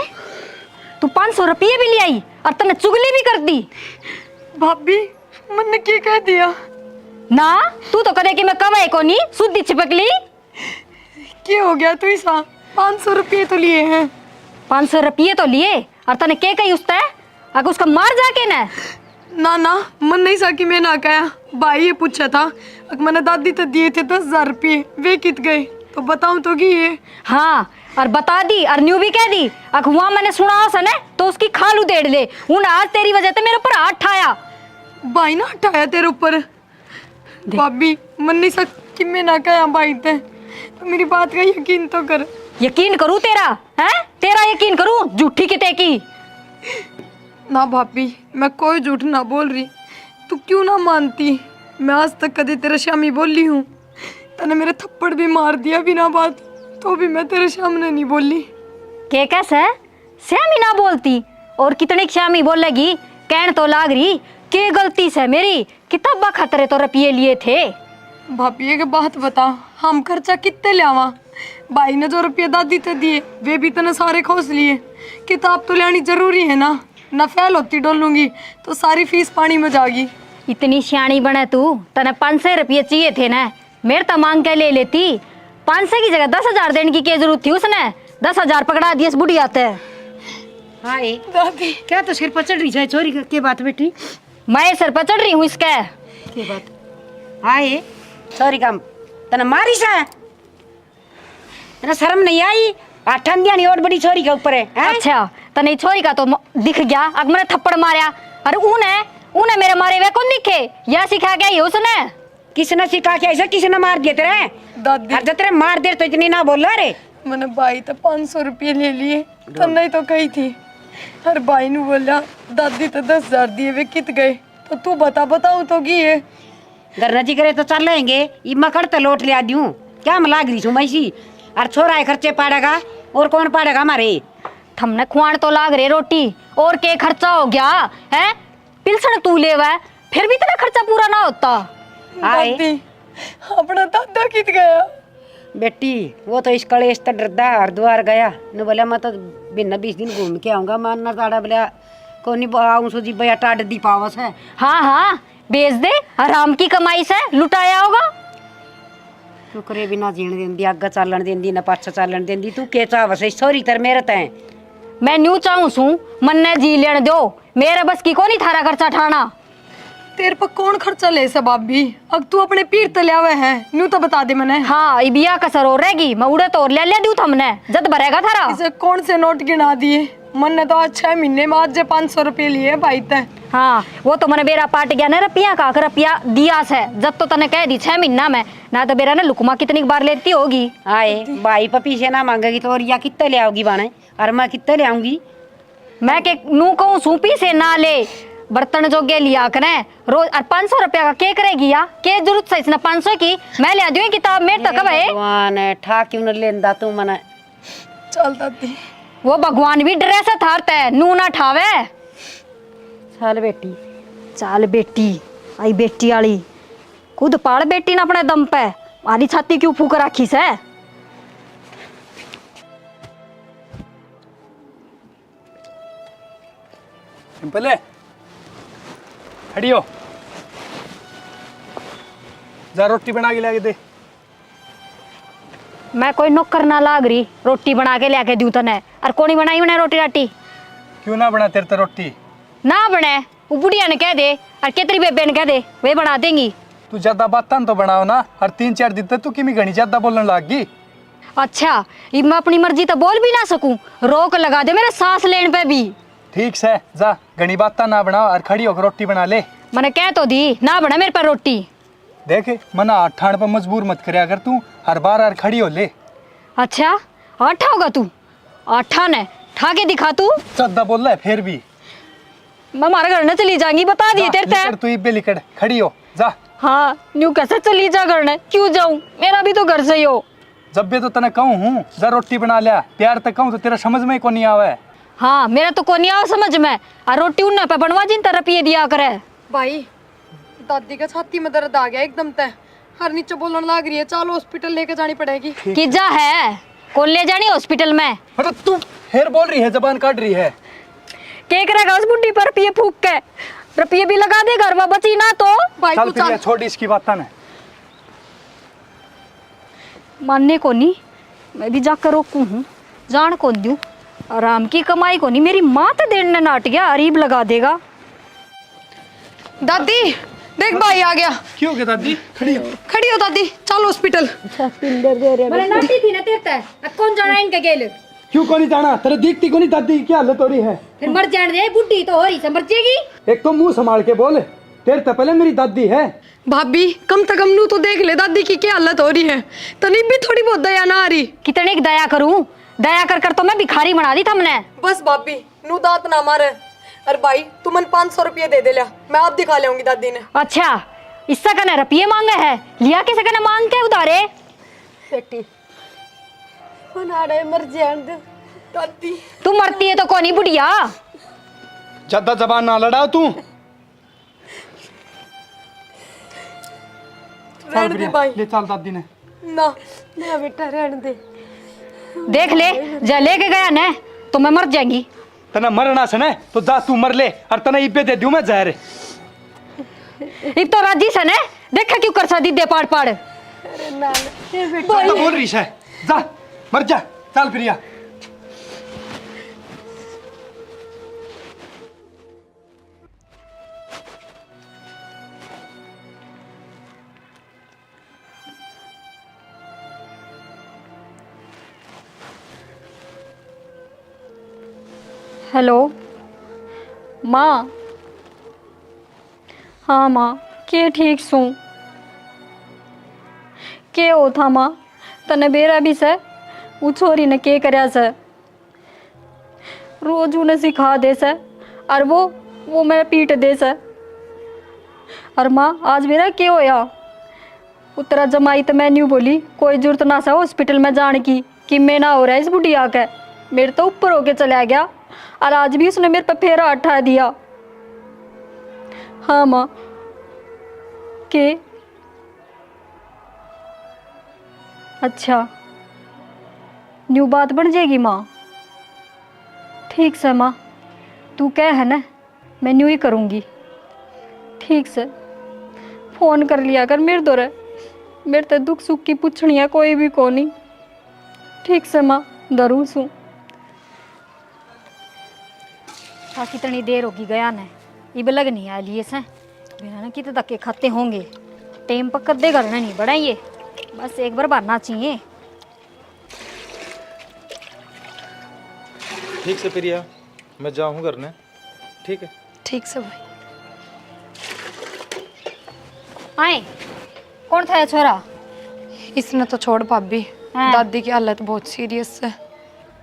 तू 500 रुपये भी ले आई और तने चुगली भी कर दी। भाभी मैंने क्या कह दिया? ना तू तो करे कि मैं कमाई को नहीं, सुद्धी चिपकली। क्या हो गया? तू ऐसा 500 रुपये तो लिए हैं। 500 रुपये तो लिए और तने के कही उसते, अगर उसका मार जाके ना। ना ना मन नहीं सा कि मैं ना कहा, भाई ये पूछा था, अगर मैंने दादी तो दिए थे 10,000 रुपये, वे कित गए तो बताऊं तो कि ये हाँ और बता दी और न्यू भी कह दी अखुआ मैंने सुना सने तो उसकी खालू देड़ ले उन आज तेरी वजह से मेरे ऊपर हाथ ठाया। भाई ना हटाया तेरे ऊपर। भाभी मन नहीं सक कि मैं ना कहा भाई ते तो मेरी बात का यकीन तो कर। यकीन करूं तेरा है तेरा यकीन करूं झूठी किते की। ना भाभी मैं कोई झूठ ना बोल रही, तू क्यों ना मानती। मैं आज तक कभी तेरे सामने बोली हूँ, तने मेरे थप्पड़ भी मार दिया बिना बात, तो भी मैं तेरे सामने नहीं बोली। के कैसे श्यामी ना बोलती और कितनी श्यामी बोलेगी कहन तो लाग रही के गलती से मेरी किताबा खतरे तो रुपये लिए थे। भाभी एक बात बता, हम खर्चा कितने लियावा। भाई ने जो रुपये दादी ते दिए वे भी तने सारे खोस लिए। किताब तो लेनी जरूरी है ना, न फैल होती डोलूंगी तो सारी फीस पानी में जागी। इतनी सियाणी बने तू तने 500 रुपये चाहिए थे ना, मेरे तो मांग के ले लेती। 500 की जगह 10,000 देने की क्या जरूरत थी उसने। 10,000 पकड़ा दिए इस बुढ़िया ते। हाय दादी क्या तो सिर पर चढ़ रही है चोरी के बात बेटी? मैं सर पर चढ़ रही हूँ इसके। के बात? हाय चोरी का तना मारी सा तना शर्म नहीं आई? आठन दिया नहीं और बड़ी चोरी के ऊपर है, हैं? अच्छा तने छोरी का तो दिख गया अग मैंने थप्पड़ मारा। अरे ऊने मेरे मारे हुए कौन दिखे या सिखा गया ये उसने। किसने सिखा के ऐसा किसने मार दिए तेरे? दादी हर तेरे मार दे तो इतनी ना बोल रे। मैंने भाई तो 500 रुपये ले लिए तो नहीं तो कही थी। हर भाई ने बोला दादी तो 10,000 दिए वे कित गए, तो तू बताऊं तो कि ये गरना जी करे तो चल लेंगे ये मकड़ तो लौट लिया दूं क्या मैं लाग रही छू मैसी और छोरा है खर्चे पाड़ेगा और कौन पाड़ेगा हमारे। थमने खुआन तो लाग रहे रोटी और के खर्चा हो गया है। पिलसन तू ले वह फिर भी तेरा खर्चा पूरा ना होता। हाय दादी अपना दादा कित गया। बेटी वो तो इस कलेश तो डरदा हरिद्वार गया न बोला मैं तो बिना 20 दिन घूम के आऊंगा। मानना ताड़ा बोला कोनी आऊं सो जी भैया टाट दी पावस है। हाँ हाँ बेच दे आराम की कमाई से लुटाया होगा। तू करे बिना जीण देंदी अग्गा चालन देंदी न पाछा चालन देंदी तू के चावस है सॉरी तर मेरे तय। मैं न्यू चाहूँ सू मन ने जी लेने दो मेरे बस की कोनी थारा खर्चा ठाना। तेरे पर कौन खर्चा ले सब भाभी, अब तू अपने पीर तले आवे है न्यू तो बता दे मैंने। हाँ ये बिया कसर हो रहेगी मैं उड़े तो ले दूँ थमने जद भरेगा थारा। इसे कौन से नोट गिना दिए। मन ने तो आज 6 महीने में आज 500 रुपये लिए भाई तय। हाँ वो तो मैंने बेरा पाट गया ना रुपया का रुपया दिया से जब तो तने कह दी 6 महीना में ना तो बेरा ने लुकमा कितनी बार लेती होगी। आए भाई पर पीछे ना मांगेगी तो और या कितने ले आओगी बाने और मैं कितने ले आऊंगी। मैं के नू कहूँ सूपी से ना ले बर्तन जोगे लिया करें रोज और 500 रुपया का के करेगी या के जरूरत है इसने 500 की मैं ले दूँ किताब मेरे तक है। भगवान ठा क्यों न लेंदा तू मना। चल दादी वो भगवान भी ड्रेस थारता है नू ना ठावे। चल बेटी चाल बेटी आई बेटी वाली खुद पाल बेटी ना अपने दम पे आधी छाती क्यों फूक राखी से। सिंपल है खड़ी हो जा रोटी बना के लाके दे। मैं कोई नौकर ना लाग रही रोटी बना के लेके दूँ तने और कोनी बनाई मैंने रोटी राटी क्यों ना बना तेरे तो रोटी ना बने वो बुढ़िया ने कह दे और केतरी बेबे ने कह दे वे बना देंगी। तू ज्यादा बातां तो बनाओ ना हर 3-4 दिन तक तू किमी घनी ज्यादा बोलने लग गई। अच्छा ये मैं अपनी मर्जी तो बोल भी ना सकूं रोक लगा दे मेरे सांस लेने पे भी। ठीक से जा घनी बातां ना बनाओ और खड़ी होकर रोटी बना ले। मैंने कह तो दी ना बना मेरे पर रोटी। देख मना ठाण पर मजबूर मत करे अगर तू हर बार हर खड़ी हो ले। अच्छा आठा होगा तू आठा ने ठा के दिखा तू। ज्यादा बोल रहा है फिर भी मैं हमारे घर न चली जाऊंगी बता दिए तेरे लिकड़ तू इब्बे लिकड़ खड़ी हो जा। हाँ न्यू कैसे चली जा घर ने क्यों जाऊं मेरा भी तो घर से ही हो। जब भी तो तने कहूँ हूँ जा रोटी बना लिया प्यार तक कहूँ तो तेरा समझ में ही को नहीं आवे। हाँ मेरा तो कोनी आओ समझ में और रोटी उन्ना पे बनवा जिन तरह पिए दिया करे। भाई दादी का छाती में दर्द आ गया एकदम तय, हर नीचे बोलने लग रही है, चलो हॉस्पिटल लेके जानी पड़ेगी। कि जा है कौन ले जानी हॉस्पिटल में। मतलब तू फिर बोल रही है जबान काट रही है। के करेगा उस बुढ़ी पर रुपये फूक के रुपये भी लगा दे घर में बची ना तो। भाई चल तू फिर चल ये छोड़ इसकी बात ना मानने को नहीं मैं भी जाकर रोकू हूँ जान कौन दूँ आराम की कमाई को नहीं मेरी माँ तो देने नाट गया अरीब लगा देगा। दादी देख भाई आ गया। क्यों हो गया दादी? खड़ी हो। खड़ी हो दादी, चल हॉस्पिटल। मैंने नाटी थी ना तेरता अब कौन जाना इनके गेल। क्यों को नहीं जाना? तेरे दिखती को नहीं दादी क्या हालत हो रही है? फिर मर जाने दे, बुढ़ी तो हो रही से मर जाएगी। एक तो मुंह संभाल के बोल, तेरे तो पहले मेरी दादी है। भाभी कम से कम नू तो देख ले दादी की क्या हालत हो रही है, तनी भी थोड़ी बहुत दया ना आ रही। कितने की दया करूं? दया कर कर तो मैं भिखारी बना दी तुमने। बस भाभी नू दांत ना मारे। अरे भाई तू मन 500 रुपये दे दे लिया, मैं आप दिखा लेंगी दादी ने। अच्छा इससे कने रुपये मांगे है, लिया किसे कने मांग के उधारे? बेटी बना रहे मर जान दे दादी। तू मरती है तो कौन बुढ़िया? ज्यादा जबान ना लड़ाओ तू। रहने दे भाई। ले चल दादी ने। ना ना बेटा रहने दे। देख ले जा लेके गया न तो मैं मर जाएंगी। तना मरना से न तो जा तू मर ले और तना इब्बे दे दूं मैं जहर। इब तो राजी से न देखा क्यों कर सा दी दे पाड़ पाड़। अरे ना ये बेटा क्या बोल रही है? जा मर जा, चल प्रिया। हेलो माँ। हाँ माँ के ठीक सू के हो था माँ तने बेरा भी से वो छोरी ने के करया से रोज उन्हें सिखा दे से और वो मैं पीट दे से। और माँ आज मेरा के होया उतरा जमाई तो मैं न्यू बोली कोई जरूरत ना सा हॉस्पिटल में जाने की कि मैं ना हो रहा है इस बुढ़िया के। मेरे तो ऊपर होके चला गया और आज भी उसने मेरे पे फेरा उठा दिया। हाँ माँ के अच्छा न्यू बात बन जाएगी माँ। ठीक से माँ तू क्या है ना मैं न्यू ही करूँगी। ठीक से फ़ोन कर लिया कर मेरे दौरे, मेरे तो दुख सुख की पूछनी है कोई भी को नहीं। ठीक से माँ जरूर सू। कितनी देर होगी गया ने इब लग नहीं आ लिए से बिना ना कितने धक्के खाते होंगे। टेम पकड़ दे करना नहीं बड़ा ये बस एक बार भरना चाहिए। ठीक से प्रिया मैं जाऊँ घर ने। ठीक है ठीक से भाई। आए कौन था ये छोरा? इसने तो छोड़ भाभी, हाँ। दादी की हालत बहुत सीरियस है।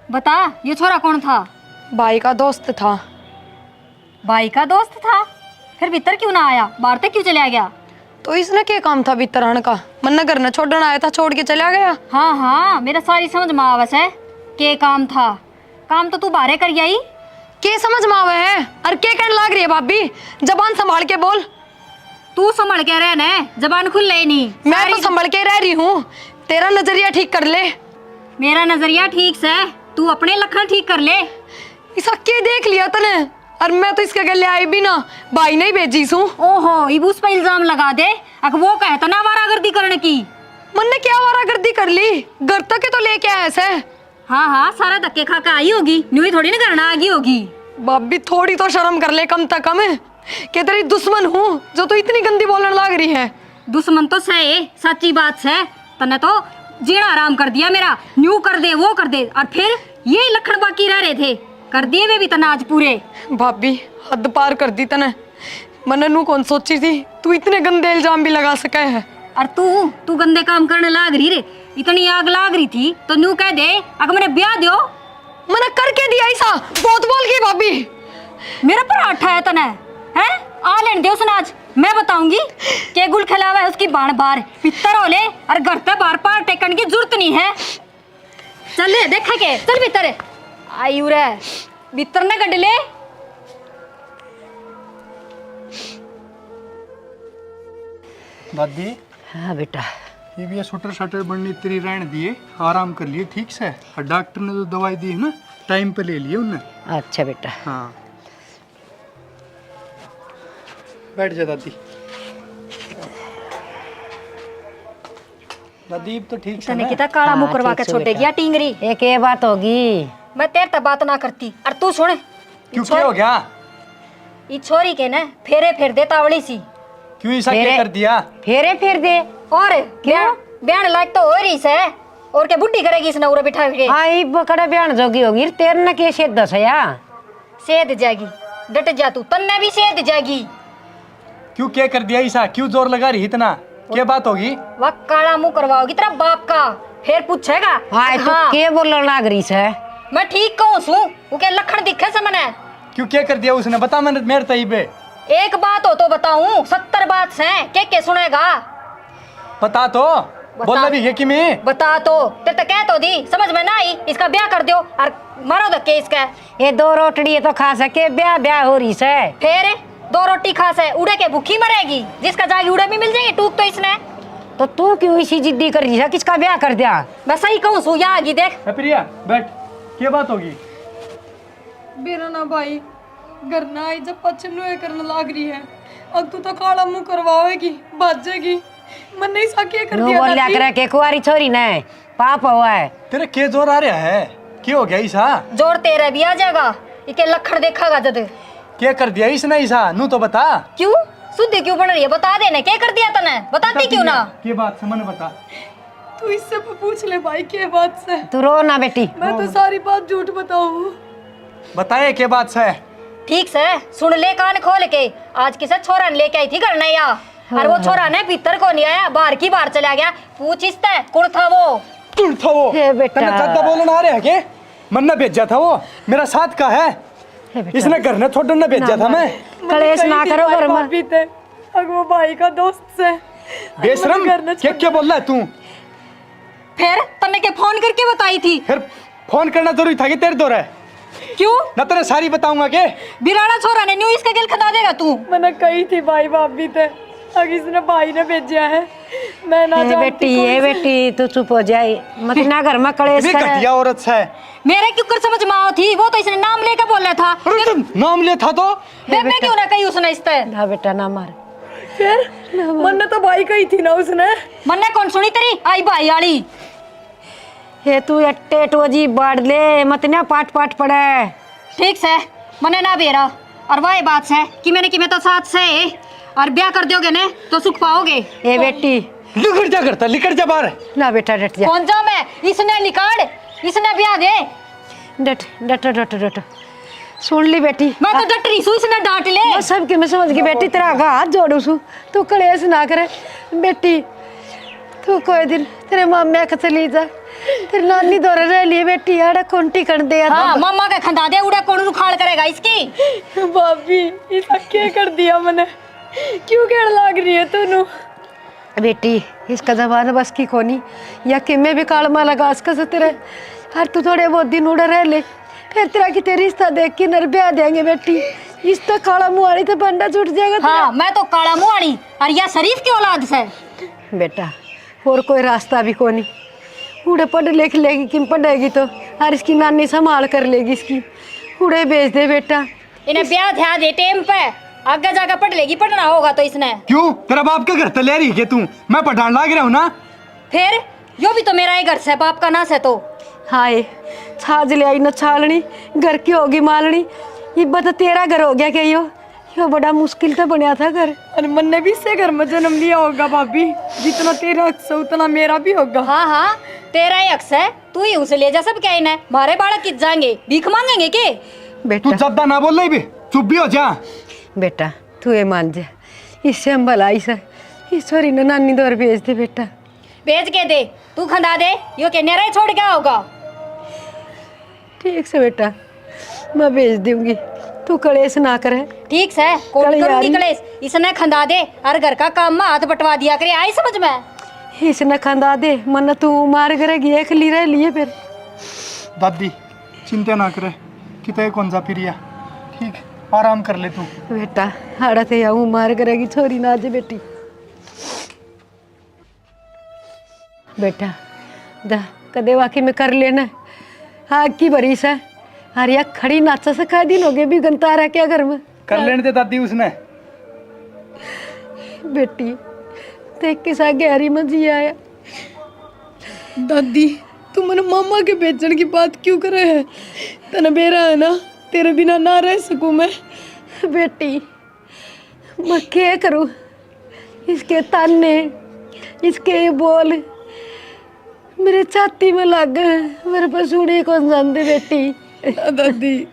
बता ये छोरा कौन था? भाई का दोस्त था। भाई का दोस्त था? फिर भीतर क्यों ना आया, बाहर तक क्यों चला गया? तो इसने क्या काम था भीतर आने का? मन्ना घर न छोड़ने आया था, छोड़ के चला गया। हाँ हाँ मेरा सारी समझ में आवस है के काम था। काम तो तू बाहर कर आई। के समझ में आवे है और के कहने लाग रही है भाभी? जबान संभाल के बोल। तू संभल के रह न, जबान खुल ले नहीं। मैं तो संभल के रह रही हूँ, तेरा नजरिया ठीक कर ले। मेरा नजरिया ठीक से, तू अपने लखन ठीक कर ले। इसा के देख लिया तने और मैं तो इसके गले आई भी ना, भाई नहीं भेजी सू। ओहो इब उस पर इल्जाम लगा दे। अगर वो कहे तो ना वारागर्दी करने की। मन ने क्या वारागर्दी कर ली? घर तक के तो लेके आया ऐसे। हाँ हाँ सारा धक्के खा के आई होगी, न्यू ही थोड़ी ना करना आ गई होगी। भाभी थोड़ी तो शर्म कर ले कम तक कम है कि तेरी दुश्मन हूँ जो तू इतनी गंदी बोलने लग रही है। दुश्मन तो सही सच्ची बात है, तने तो जीना आराम कर दिया मेरा। न्यू कर दे वो कर दे और फिर यही लखन बाकी रह रहे थे, कर दिए वे भी तना आज पूरे। भाभी हद पार कर दी तने। मैंने नू कौन सोची थी तू इतने गंदे इल्जाम भी लगा सके है। और तू गंदे काम करने लाग रही रे, इतनी आग लाग रही थी तो न्यू कह दे अगर मैंने ब्याह दियो। मैंने करके दिया ऐसा, बहुत बोल गई भाभी। मेरा पर आठा है तने है आ लेने दे उसने आज मैं बताऊंगी के गुल खिलावा है उसकी बाण बार पितर हो ले और घर पे बार पार टेकन की जरूरत नहीं है। चल ले देखा के चल भीतर आयु रे भीतर ने गड ले। दादी हाँ बेटा ये भी शूटर शटर बननी तेरी रहने दिए, आराम कर लिए ठीक से। और डॉक्टर ने जो दवाई दी है ना टाइम पे ले लिए उनने। अच्छा बेटा। हाँ बैठ जा दादी। दादी अब तो ठीक से तने ना? कितना काला मुंह हाँ, करवा के ठीक से छोड़ेगी बेटा। या टिंगरी। एक ये बात होगी। मैं तेरे तक बात ना करती और तू सुन क्यों क्या हो गया? ई छोरी के ना फेरे फेर दे तावड़ी सी। क्यों ऐसा क्या कर दिया? फेरे फेर दे। और ब्याह लायक तो हो रही से, और क्या बुढ़ी करेगी इसने उरे बिठा के? आई बकड़ा ब्याह जोगी होगी तेरे न के से दस या सेध जाएगी, डट जा तू, तन्ने भी सेध जाएगी। क्यों क्या कर दिया ऐसा? क्यों जोर लगा रही इतना? क्या बात होगी? वह काला मुंह करवाओगी तेरा बाप का, फिर पूछेगा। हाय तू के बोलने लाग रही है? मैं ठीक कहूँ सू, वो क्या लखन दिखे से मने? क्यों क्या कर दिया उसने? बता मैंने मेरे तई पे। एक बात हो तो बताऊं, 70 बात से के सुनेगा? बता तो। बोलना भी है कि मैं बता तो, तेरे तो कह तो दी, समझ में ना आई, इसका ब्याह कर दो और मारो धक्के इसका। ये 2 रोटड़ी तो खा सके, ब्याह ब्याह हो रही है। फिर 2 रोटी खा से उड़े के भूखी मरेगी, जिसका जागी उड़े भी मिल जाएगी। टूक तो इसने। तो तू क्यों इसी जिद्दी कर रही है? किसका ब्याह कर दिया? मैं सही कहूँ सू, यहाँ आगी देख। प्रिया बैठ। क्या बात होगी? मेरा ना भाई घर ना आई जब पछनुए करने लाग रही है, अब तू तो काला मुंह करवाएगी, भाजेगी। मन नहीं सके कर नू दिया बोलिया करे के कुंवारी छोरी ने पाप हुआ है। तेरे के जोर आ रहा है? क्या हो गया ऐसा? जोर तेरा भी आ जाएगा, इके लखन देखा जद। क्या कर दिया इसने ऐसा? नू तो बता। क्यों शुद्ध क्यों बन रही है? बता देने क्या कर दिया तने, बताती क्यों ना? क्या बात से? मैंने बता। तू इससे पूछ ले भाई के बात से। तू रो ना बेटी। मैं तो सारी बात झूठ बताऊं। बताए क्या बात से? ठीक से सुन ले कान खोल के। आज किसे छोरा ने लेके आई थी घर नया, और वो छोरा ने भीतर को नहीं आया, बाहर की बाहर चला गया। पूछ इससे कौन था वो? कौन था वो? हे बेटा। तने ज्यादा बोलना आ रहा है के? मन्ना भेजा था वो, मेरा साथ का है। इसने घर ने छोड़ने भेजा था मैं। कलेश ना करो घर में। अगर वो भाई का दोस्त से बेशरम, क्या क्या बोल रहा है तू? फिर तन्ने के फोन करके बताई थी? फिर फोन करना जरूरी था कि तेरे दौर है? क्यों? ना तेरे सारी बताऊंगा के? बिराना छोरा ने न्यू इसका गिल खदा देगा तू। मैंने कही थी भाई भाभी थे, अगर इसने भाई ने भेजा है मैं ना ए बेटी, ए बेटी तू चुप हो जाए मत ना घर में कलेश ये करे। घटिया औरत है। मेरे क्यों कर समझ में आओ थी? वो तो इसने नाम लेकर बोला था। अरे तुम नाम ले था तो? मैं क्यों ना कही उसने इससे? ना बेटा ना मार। फिर मैंने तो भाई कही थी ना उसने। मन्ने कौन सुनी तेरी आई भाई वाली? हे तू अट्टे टोजी बाढ़ ले मत ना पाट पाट पड़े। ठीक से मने ना बेरा, और वही बात है कि मैंने कि मैं तो साथ से और ब्याह कर दोगे ने तो सुख पाओगे। ए बेटी लिखट जा करता, लिखट जा बाहर। ना बेटा डट जा। कौन जा मैं? इसने निकाल, इसने ब्याह दे। डट डट डट डट सुन ली बेटी। मैं तो डट रही हूँ, इसने डांट ले। मैं सब के मैं समझ गई बेटी, तेरा आगा हाथ जोड़ू सू, तू कलेश ना करे बेटी। तू कोई दिन तेरे मामे के चली जा, तेरी नानी दौरे रह लिए बेटी, आड़ा कोंटी कर दे। हाँ मामा का खंदा दे, उड़ा कौन उखाड़ करेगा इसकी? भाभी इसका क्या कर दिया मैंने? क्यों केड़ लाग रही है तूनु? बेटी इसका जमाना बस की कोनी, या कि मैं भी काल माला घास का से तेरे हर तू थोड़े बहुत दिन उड़े रह ले, फिर तेरा की तेरी रिश्ता देख के नर ब्याह देंगे बेटी। इस तो काला मुहाड़ी तो बंडा छूट जाएगा। हाँ मैं तो काला मुहाड़ी और या शरीफ की औलाद से। बेटा और कोई रास्ता भी कोनी, उड़े पढ़ लिख लेगी कि पढ़ेगी तो हर इसकी नानी संभाल कर लेगी इसकी, उड़े भेज दे बेटा। इन्हें ब्याह ध्यान दे टेम पे, आगे जाकर पढ़ लेगी, पढ़ना होगा तो इसने। क्यों? तेरा बाप का घर तो ले रही है तू? मैं पठान लाग रहा हूँ ना। फिर यो भी तो मेरा ही घर से, बाप का ना से तो। हाय छाज ले आई न छालनी, घर की होगी मालनी, ये बता तेरा घर हो गया क्या? यो बड़ा मुश्किल तो बनया था घर। और मन ने भी इससे घर में जन्म लिया होगा भाभी, जितना तेरा हक है उतना मेरा भी होगा। हाँ हाँ तेरा ही अक्स है, तू ही उसे ले जा। सब क्या इन्हें मारे बालक किस जाएंगे, भीख मांगेंगे के? तू बेटा ज्यादा ना बोल रही भी, चुप भी हो जा। बेटा तू ये मान जा, इससे हम भलाई से ईश्वरी ने नानी दौर भेज दे बेटा। भेज के दे, तू खंदा दे, यो के नेरा ही छोड़ गया होगा। ठीक से बेटा मैं भेज दूंगी, तू कलेश ना करे। ठीक से कौन कल करूंगी यारी। कलेश, इसने खंदा दे और घर का काम में हाथ बटवा दिया करे। आई समझ में? इसने खंदा दे मन तू मार करेगी, एक ली रह लिए फिर। दादी चिंता ना करे, कितने कौन सा प्रिया, ठीक आराम कर ले तू। बेटा हाड़ा ते आऊँ मार करेगी छोरी ना जे बेटी। बेटा दा कदे वाकई में कर लेना, आग की बरी से हरिया खड़ी नाचा से खा दिन हो गए भी गंता रहा क्या घर में। कर लेने दे दादी उसने। बेटी देख के सा गहरी में जी आया। दादी तू मन मामा के बेचने की बात क्यों करे है? तना बेरा है ना, तेरे बिना ना रह सकूं मैं। बेटी मैं क्या करूँ, इसके ताने, इसके ये बोल मेरे छाती में लग गए। मेरे पर सुनी कौन जानते बेटी। दादी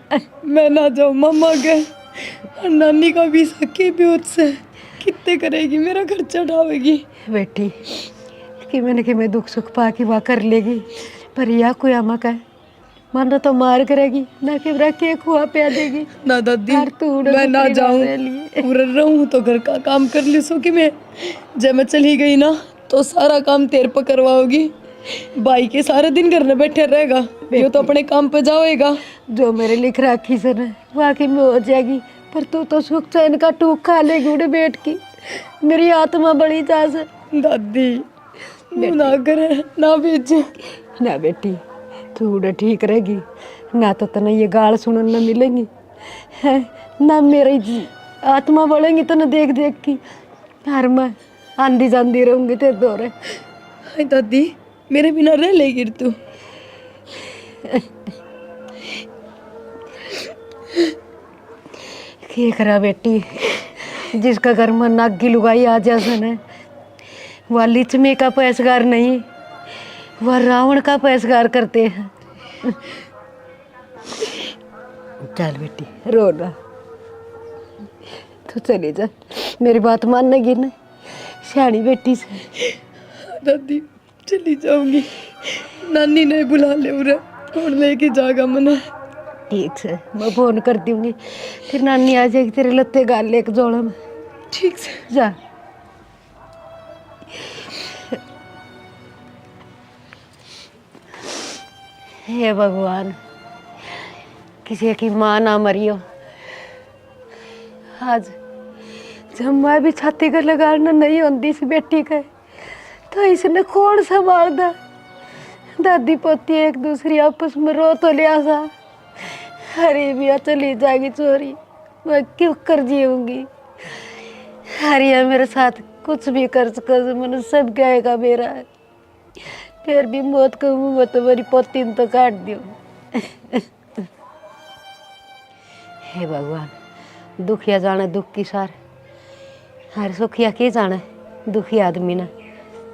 मैं ना जाऊँ मामा के और नानी का भी सखी भी उससे कितने करेगी, मेरा खर्चा उठावेगी। बेटी कि मैं दुख सुख पा की वाह कर लेगी, पर या कोई आमा का मानो तो मार करेगी ना कि के खुआ पिया देगी। ना दादी यार तू मैं ना जाऊँ, पूरा रहूँ तो घर का काम कर ली सो कि मैं जब मैं चली गई ना तो सारा काम तेरे पर करवाओगी। भाई के सारे दिन घर में बैठे रहेगा, ये तो अपने काम पे जाएगा। जो मेरे लिख राखी से ना वाकई में हो जाएगी, पर तू तो सुख चैन का टूक खा लेगी उड़े बैठ की। मेरी आत्मा बड़ी चास है। दादी ना करे ना भेजे। ना बेटी तू उड़े ठीक रहेगी ना, तो तना ये गाल सुनन न मिलेंगी है ना, मेरी आत्मा बढ़ेंगी तो न देख देख की हर मैं आंधी जांदी रहूंगी तेरे दौरे। हाय दादी मेरे बिना रह लेगी तू। क्या करा बेटी, जिसका घर में नागी लुगाई आ जासन है, वह लिचमे का पैसगार नहीं, वह रावण का पैसगार करते हैं। चल बेटी रो ना, तू चली जा, मेरी बात मानेगी ना सियानी बेटी से। दादी चली जाऊंगी, नानी ने बुला ले उरे और लेके जागा मना। ठीक से मैं फोन कर दूंगी, फिर नानी आ जाएगी तेरे लत्ते गाल लेके जोड़ा में। ठीक से जा। हे भगवान किसी की माँ ना मरियो। आज जब मैं भी छाती का लगाना नहीं होती इस बेटी का, तो इसने कौन संभाल दा। दादी पोती एक दूसरी आपस में रो तो लिया सा, अरे बिया चली जाएगी चोरी, मैं क्यों कर जीऊंगी। हरिया मेरे साथ कुछ भी कर मन सब गाएगा मेरा, फिर भी मौत को मुँह में तो मेरी पोती ने तो काट दियो। हे भगवान दुखिया जाने दुख की सार, हर सुखिया के जाने दुखी आदमी ना।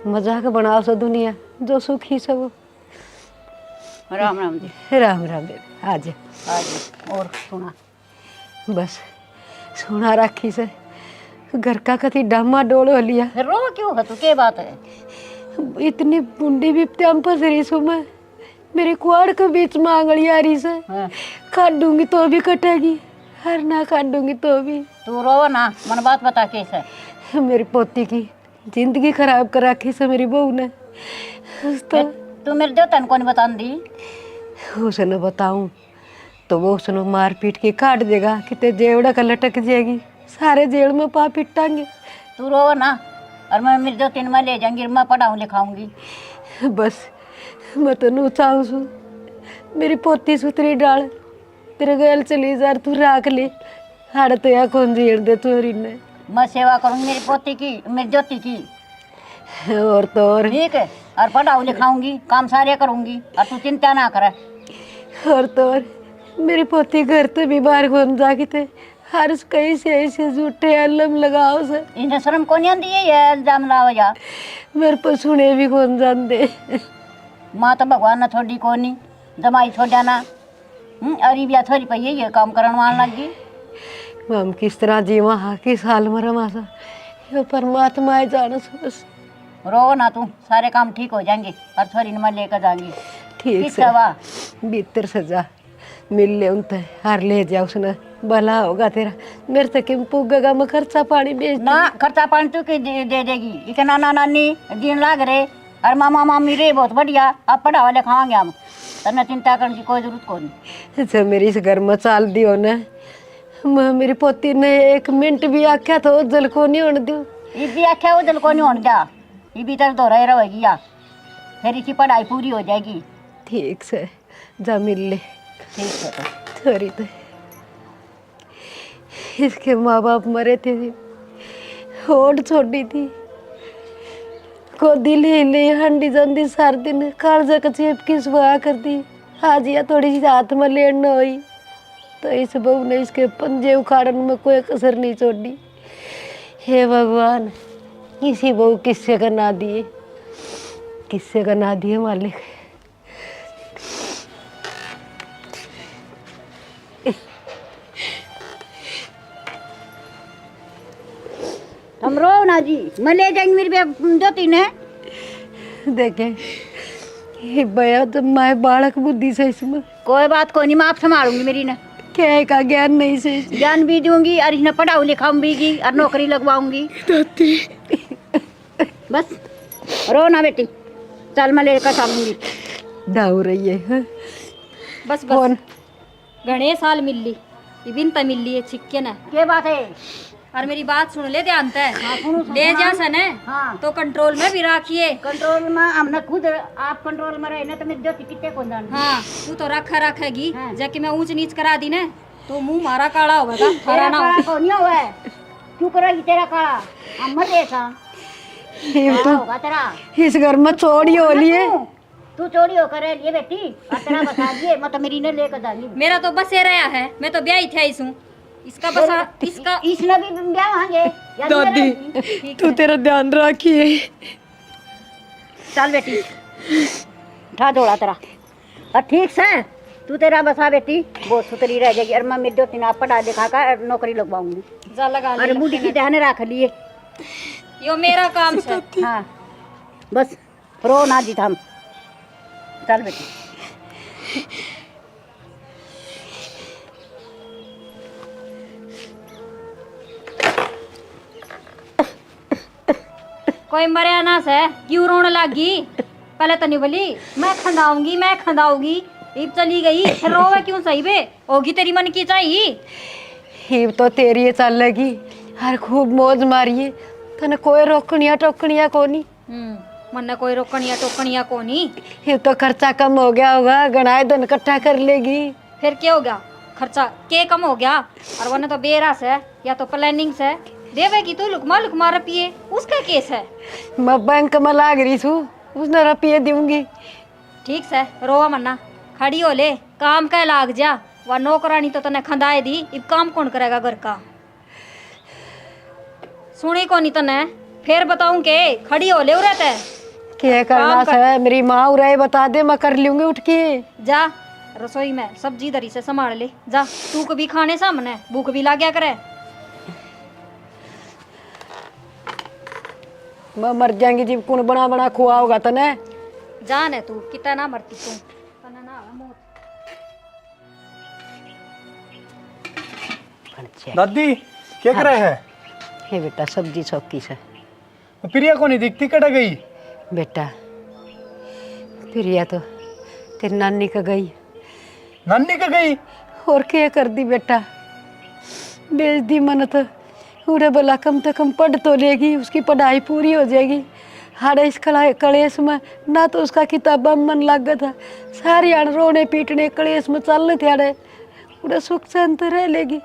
मजाक बनाओ सो दुनिया, जो सुखी सब। राम राम जी। राम राम बेबी आज आज और सुना बस सुना राखी से घर का कति डामा डोल हो लिया। रो क्यों है, तू क्या बात है? इतनी बुंडी भी हम फंस रही सो मैं, मेरे कुआड़ के बीच में आंगली आ रही से, काट दूंगी तो भी कटेगी, हर ना काट दूंगी तो भी। तू रो ना, मन बात बता कैसे। मेरी पोती की जिंदगी खराब कर रखी से मेरी बहू ने। तो तू मेरे देवता को नहीं बता दी। उसने बताऊं तो वो उसने मार पीट के काट देगा, कितने जेवड़ा का लटक जाएगी, सारे जेल में पा पिटांगे। तू रो ना, और मैं मेरे दो तीन में ले जाऊंगी, मैं पढ़ाऊँ लिखाऊंगी। बस मैं तो नू चाहूँ सू मेरी पोती सुतरी डाल तेरे गैल चली जा, तू राख ले हाड़ तो या कौन जीण दे चोरी ने। मैं सेवा करूंगी मेरी पोती की, मेरी ज्योति की। और तो और ठीक है, और पढ़ाऊँ लिखाऊंगी, काम सारे करूंगी, और तू चिंता ना करे। और तो और मेरी पोती घर तो बीमार कौन जागी थे, हर कहीं से ऐसे झूठे अलम लगाओ से। इन्हें शर्म कौन आती है ये इल्जाम लाओ जा। मेरे पर सुने भी कौन जानते। माँ तो भगवान ने छोड़ी कौन नहीं, जमाई छोड़ जाना। अरे भी थोड़ी पई है ये काम करने वाला लगी। हम किस तरह जीवा हाँ किस हाल में रमासा, ये परमात्मा जाने से बस। रो ना तू, सारे काम ठीक हो जाएंगे, और छोरी ने मैं लेकर जाऊंगी। ठीक से भीतर सजा मिल ले उनते हार ले जा, उसने भला होगा तेरा। मेरे तक पुगेगा मैं खर्चा पानी बेच ना, खर्चा पानी तू की दे देगी। इतना नाना नानी दिन लाग रहे, और मामा मामी रे बहुत बढ़िया, अब पढ़ावा लिखावांगे हम, तने चिंता करने की कोई जरूरत को नहीं। अच्छा मेरी इस घर में चाल दियो न, मैं मेरी पोती ने एक मिनट भी आख्या तो जल को नहीं होने दूँ। ये भी आख्या वो जल को नहीं होने जा, ये भी तरह तो रहेगी या फिर इसकी पढ़ाई पूरी हो जाएगी। ठीक से जा मिल ले। ठीक है तो सॉरी तो इसके माँ बाप मरे थे, होड़ छोड़ी थी, गोदी ले ले हंडी जंदी सार दिन कालजा का चेप की सुहा कर दी। आज या थोड़ी सी हाथ में लेन न हुई तो इस बहू ने इसके पंजे उखाड़न में कोई कसर नहीं छोड़ी। हे भगवान किसी बहू किससे करना दिए, किससे करना दिए मालिक। हम रो ना जी, मैं ले जाएंगी मेरी जो तीन है। देखे ये भैया तो मैं बालक बुद्धि से इसमें कोई बात कोई नहीं, मैं आप संभालूंगी मेरी ना। क्या का ज्ञान नहीं से ज्ञान भी दूंगी और इन्हें पढ़ाऊ लिखाऊंगी और नौकरी लगवाऊंगी। बस रो ना बेटी, चल मैं लेकर चलूंगी। दाऊ रही है। हाँ? बस बस घणे साल मिल ली, इबिन त मिल ली है छिक्के ना। क्या बात है? और मेरी बात सुन ले ध्यान से, सुनो, ले जा सन है हाँ। तो कंट्रोल में भी रखिए। कंट्रोल में हमने खुद, आप कंट्रोल में रहे ना तो मेरी ज्योति कितने कौन जान। हाँ तू तो रखेगी हाँ। जाके मैं ऊंच नीच करा दी ना तो मुंह मारा काला होगा, हरा ना हो। कौन हुआ है? क्यों करेगी तेरा काला? हम मत ऐसा ये तो होगा तेरा। इस घर में चोरी हो ली है। तू चोरी होकर रह लिए बेटी, और तेरा बता दिए मत मेरी ने लेकर जानी। मेरा तो बस ये रहा है, मैं तो ब्याह थे इसू इसका बसा इसका इसने भी ब्याह होंगे। दादी तू तेरा ध्यान रखिए। चल बेटी, उठा दौड़ा तेरा और ठीक से तू तेरा बसा बेटी, बहुत सुतरी रह जाएगी। और मैं मेरे दो तीन आप पढ़ा लिखा कर नौकरी लगवाऊंगी। जा लगा ले अरे बूढ़ी की ध्यान रख लिए। यो मेरा काम है। हाँ बस रो ना जी हम। चल बेटी। कोई मरे ना से क्यों रोने लगी? पहले तो नहीं बोली मैं खंदाऊंगी, अब चली गई फिर रोवे क्यों? सही बे होगी तेरी मन की चाहिए। हिब तो तेरी चल लगी, हर खूब मौज मारिए, तने कोई रोकनिया टोकनिया कोनी। मन ने कोई रोकनिया टोकनिया कोनी। हिब तो खर्चा कम हो गया होगा, गणाए धन इकट्ठा कर लेगी। फिर क्या हो गया? खर्चा के कम हो गया? और वरना तो बेरा से या तो प्लानिंग से देवेगी तू लुकमा रुपये, उसका केस है। मैं बैंक में लाग रही छू, उसने रुपये दूंगी। ठीक से रोवा मन्ना, खड़ी हो ले, काम का लाग जा। वह नौकरानी तो तने खंदाए दी, अब काम कौन करेगा घर का? सुनी को नहीं तने, फिर बताऊं के खड़ी हो ले रहते क्या करना है? मेरी माँ उराए बता दे, मैं कर लूंगी उठ के। जा रसोई में सब्जी दरी से संभाल ले जा, तू कभी खाने सामने भूख भी लाग्या करे। मैं मर जाएंगी जब कौन बना बना खुआ होगा तने। जान है तू कितना ना मरती तू, तने ना आवे मौत। दादी क्या कर रहे है? हे बेटा सब्जी चौकी से। प्रिया को नहीं दिखती, कट गई? बेटा प्रिया तो तेरी नानी का गई। नानी का गई? और क्या कर दी बेटा, बेच दी मन तो उड़े बोला कम से कम पढ़ तो लेगी, उसकी पढ़ाई पूरी हो जाएगी। हाड़े इस कलेश में ना तो उसका किताबा में मन लग था, सारी आड़ रोने पीटने कलेश में चलने थे आड़े, उड़े सुख शांत रह लेगी।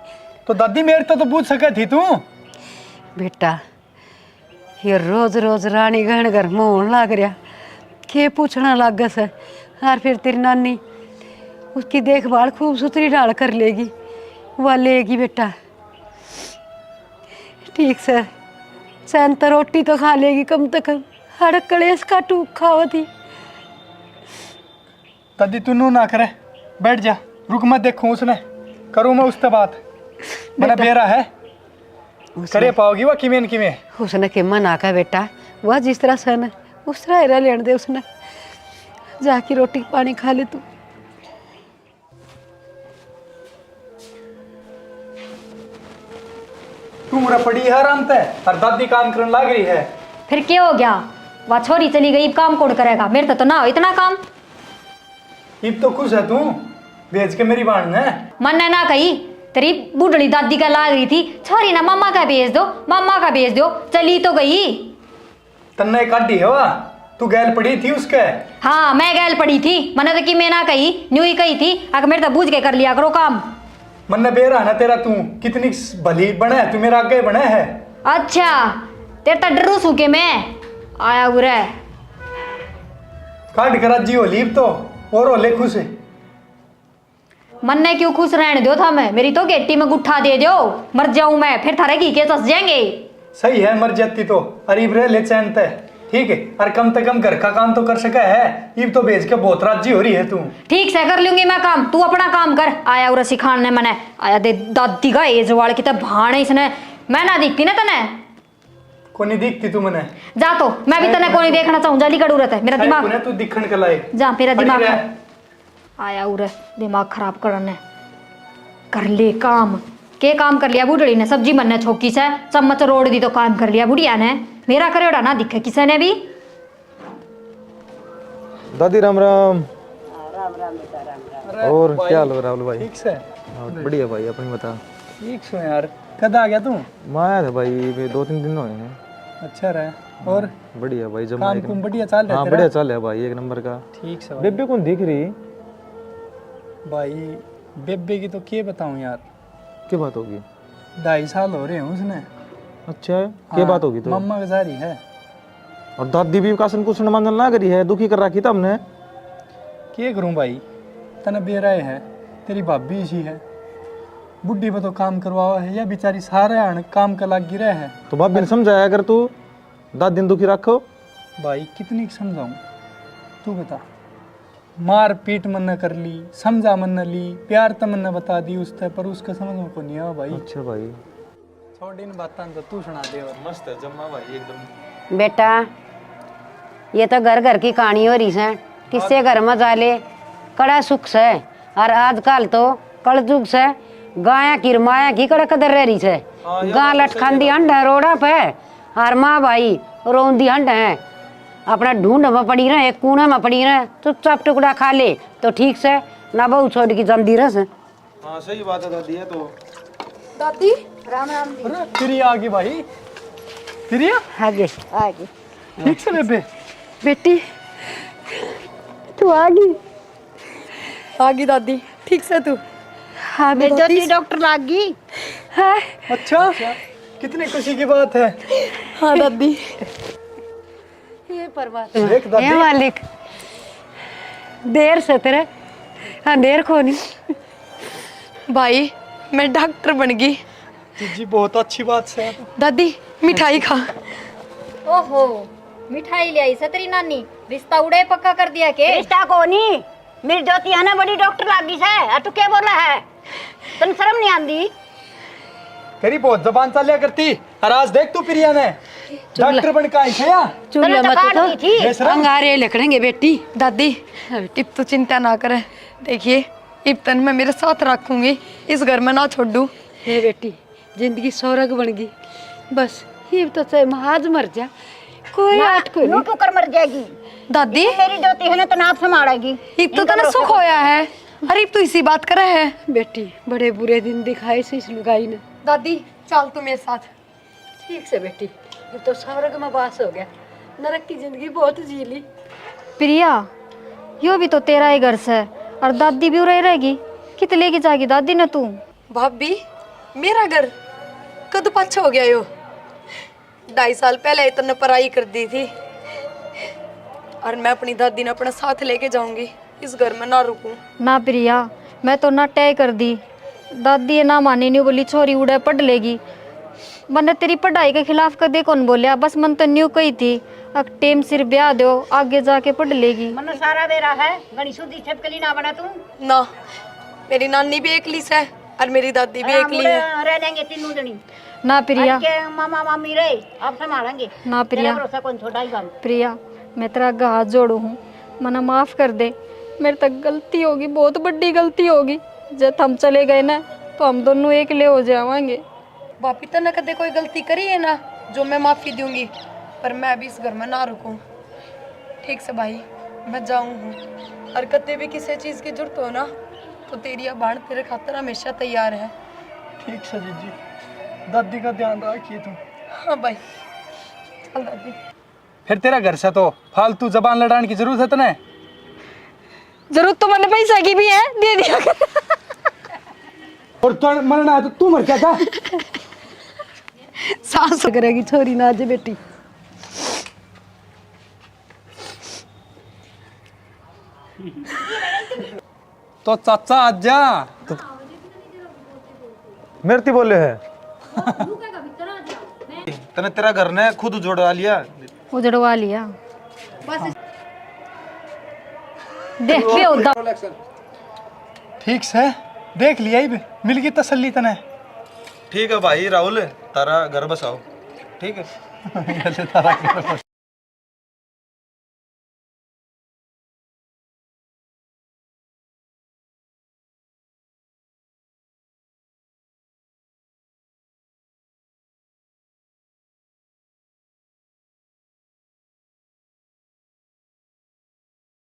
तो दादी मेरे तो पूछ सके थी तू। बेटा ये रोज रोज रानी गहन घर में होने लग रहा, के पूछना लग से। और फिर तेरी नानी उसकी देखभाल खूब सुथरी डाल कर लेगी, वह लेगी बेटा ठीक से। चैन तो रोटी तो खा लेगी कम से कम, हर कलेश का टूक खाओ थी। दादी तू नू ना करे, बैठ जा, रुक मत, देखूं उसने करूँ मैं उससे बात। मैंने बेरा है करे पाओगी वह किमें किमें। उसने के मना का बेटा, वह जिस तरह सन उस तरह रह लेने दे। उसने जाके रोटी पानी खा ले तू। तू मुरा पड़ी है आराम से और दादी काम करने लग रही है। फिर क्या हो गया? वह छोरी चली गई, अब काम कौन करेगा? मेरे तो ना हो इतना काम। इब तो खुश है तू, भेज के मेरी बाण ने। मन ने ना कही, तेरी बूढ़ी दादी का लाग रही थी, छोरी ना मम्मा का भेज दो, मम्मा का भेज दो, चली तो गई। तन्ने काटी है वह, तू गैल पड़ी थी उसके। हाँ मैं गैल पड़ी थी, मैंने तो कि मैं ना कही, न्यू ही कही थी, अगर मेरे तो बूझ के कर लिया करो काम। मन ने बेरा है ना तेरा, तू कितनी भली बने है, तू मेरा आगे बने है। अच्छा तेरे तो डरू सूखे मैं आया उरे। काट कर जी हो लीप तो और हो ले खुश। मन ने क्यों खुश रहने दो था मैं, मेरी तो गेटी में गुट्ठा दे दो, मर जाऊं मैं, फिर थारे घी के चस जाएंगे। सही है, मर जाती तो अरीब रह ले चैन तय, ठीक है। और कम से कम घर का काम तो कर सका है, इब तो भेज के बहुत राजी हो रही है तू। ठीक से कर लूंगी मैं काम, तू अपना काम कर। आया उरा सिखाने मैंने, आया दे दादी का एज वाल की तब भाण इसने, मैं ना दिखती ना तने को नहीं दिखती तू मने, जा तो मैं भी तने को नहीं देखना चाहूँ, जल्दी कड़ूरत है मेरा दिमाग, तू दिखण के लायक जा मेरा पड़ी दिमाग रह। आया उरे दिमाग खराब करने, कर ले काम। के काम कर लिया बूढ़ड़ी ने, सब्जी बनने छोकी से चम्मच रोड़ दी तो काम कर लिया बुढ़िया ने, मेरा करेड़ा ना दिखे किसी ने भी। दादी राम राम। राम राम बेटा राम राम। और क्या हाल है राहुल भाई? ठीक से हाँ, बढ़िया भाई, अपनी बता। ठीक से यार, कद आ गया तू? मैं आया था भाई, ये 2-3 दिन हुए हैं। अच्छा रहे, और बढ़िया भाई, जमा काम एक कुम बढ़िया चल रहा हाँ है बढ़िया चल है भाई, एक नंबर का। ठीक से भाई। बेबे कौन दिख रही? भाई बेबे की तो क्या बताऊं यार, क्या बात होगी? 2.5 साल हो रहे हैं उसने। अच्छा है, क्या बात होगी तो? मम्मा का जारी है। और दादी भी कासन कुछ मंजल ना करी है, दुखी कर रखी था हमने। क्या करूं भाई, तने बेराए है, तेरी भाभी इसी है, बुढ़ी पे तो काम करवाओ है, या बेचारी सारे आण काम का लाग गिरा है। तो भाभी ने समझाया अगर तू दादी ने दुखी रखो। भाई कितनी समझाऊं, तू बता। मार पीट मन न कर ली, समझा मन न ली, प्यार तो मन न बता दी उससे, पर उसका समझ में को नहीं आया भाई। अच्छा भाई, छोड़ इन बातां तो तू सुना दे। और मस्त है जम्मा भाई एकदम। बेटा ये तो घर घर की कहानी हो रही है, किससे घर में जाले कड़ा सुख से, और आजकल तो कलजुग से गाया की माया की कड़ा कदर रह रही है। गा लटखांदी हंड है रोड़ा पे, और माँ भाई रोंदी हंड है, अपना ढूंढ में पड़ी रहे, एक कूने में पड़ी रहे, चुपचाप टुकड़ा खा ले तो ठीक से, ना बहु छोड़ की जमदी रह से। हाँ सही बात है दादी, है तो दादी अरे तेरी आ गई भाई, तेरी आगे आगे ठीक से बेबे। बेटी तू आगे आगी दादी, ठीक से तू? हाँ मैं ज्योति डॉक्टर लाग गई है। अच्छा, कितनी खुशी की बात है। हाँ दादी। ये परमात्मा, देख दादी। हे मालिक, देर से तेरे अंधेर को नहीं। भाई मैं डॉक्टर बन गई। जी बहुत अच्छी बात है। दादी मिठाई खा। ओहो मिठाई ले आई तेरी नानी, रिश्ता उड़े पक्का कर दिया के? रिश्ता को नहीं, मेरी ज्योति है ना बड़ी डॉक्टर लागी है, और तू क्या बोल रहा है? तन शर्म नहीं आंदी? तेरी बहुत जबान चलिया करती, और आज देख तू प्रिया ने डॉक्टर बन के आई है या? तने तो काट दी थी। बेशरम। अंगारे लकड़ेंगे बेटी। दादी इब तो चिंता ना करे, देखिए इब तन मैं मेरे साथ रखूंगी, इस घर में ना छोड़ दूं। हे बेटी, जिंदगी स्वर्ग बन गई, बस ये तो चाहे महाज मर जा, कोई आट को नहीं टुकर मर जाएगी। दादी मेरी ज्योति है ना तो नाप संभालेगी। इब तो तना सुख होया है, अरे इब तो इसी बात करे है। बेटी बड़े बुरे दिन दिखाए से इस लुगाई ने। दादी चल तू मेरे साथ। ठीक से बेटी, ये तो स्वर्ग में वास हो गया, नरक की जिंदगी बहुत जी ली। प्रिया यो भी तो तेरा ही घर से, और दादी भी उरे रहेगी, कित लेके जाएगी दादी ने तू? भाभी मेरा घर कद पाछा हो गया यो, 2.5 साल पहले इतने पढ़ाई कर दी थी, और मैं अपनी दादी ने अपने साथ लेके जाऊंगी, इस घर में ना रुकूं। ना प्रिया, मैं तो ना तय कर दी, दादी ये ना मानी नहीं, बोली छोरी उड़े पढ़ लेगी। मैंने तेरी पढ़ाई के खिलाफ कदे कौन बोलिया, बस मन तो न्यू कही थी अब टेम सिर ब्याह दो, आगे जाके पढ़ लेगी। मन सारा बेरा है, गणी शुद्धि छपकली ना बना तू। ना मेरी नानी भी एकली से, और मेरी दादी भी एकली है। रह लेंगे तीनों जनी, ना प्रिया, के मामा मामी रहे, आप संभालेंगे। ना प्रिया, भरोसा कौन छोड़ा ही काम। प्रिया मैं तेरा आगे हाथ जोड़ू हूँ, मना माफ़ कर दे, मेरे तक गलती होगी, बहुत बड़ी गलती होगी। जब हम चले गए ना तो हम दोनों एक ले हो जाएंगे। बापी तो न कदे कोई गलती करी है ना जो मैं माफी दूंगी, पर मैं भी इस घर में ना रुकूं। ठीक से भाई, मैं जाऊं हूँ, और कदे भी किसी चीज़ की जरूरत हो ना तो तेरी अबान तेरे खातर हमेशा तैयार है। ठीक से जीजी, दादी का ध्यान रखिए तुम। हाँ भाई, चल दादी। फिर तेरा घर से तो फालतू जबान लड़ाने की जरूरत है तने? जरूरत तो मैंने पैसा की भी है, दे दिया और तो मरना है तो तू मर क्या था? सांस करेगी छोरी ना जे बेटी। तो चाचा आजा, मेरे बोले है। तने तेरा घर ने खुद उजड़वा लिया। उजड़वा लिया देख के उदा ठीक से देख लिया ही मिल गई तसल्ली तने। ठीक है भाई राहुल, तारा घर बसाओ। ठीक है। तारा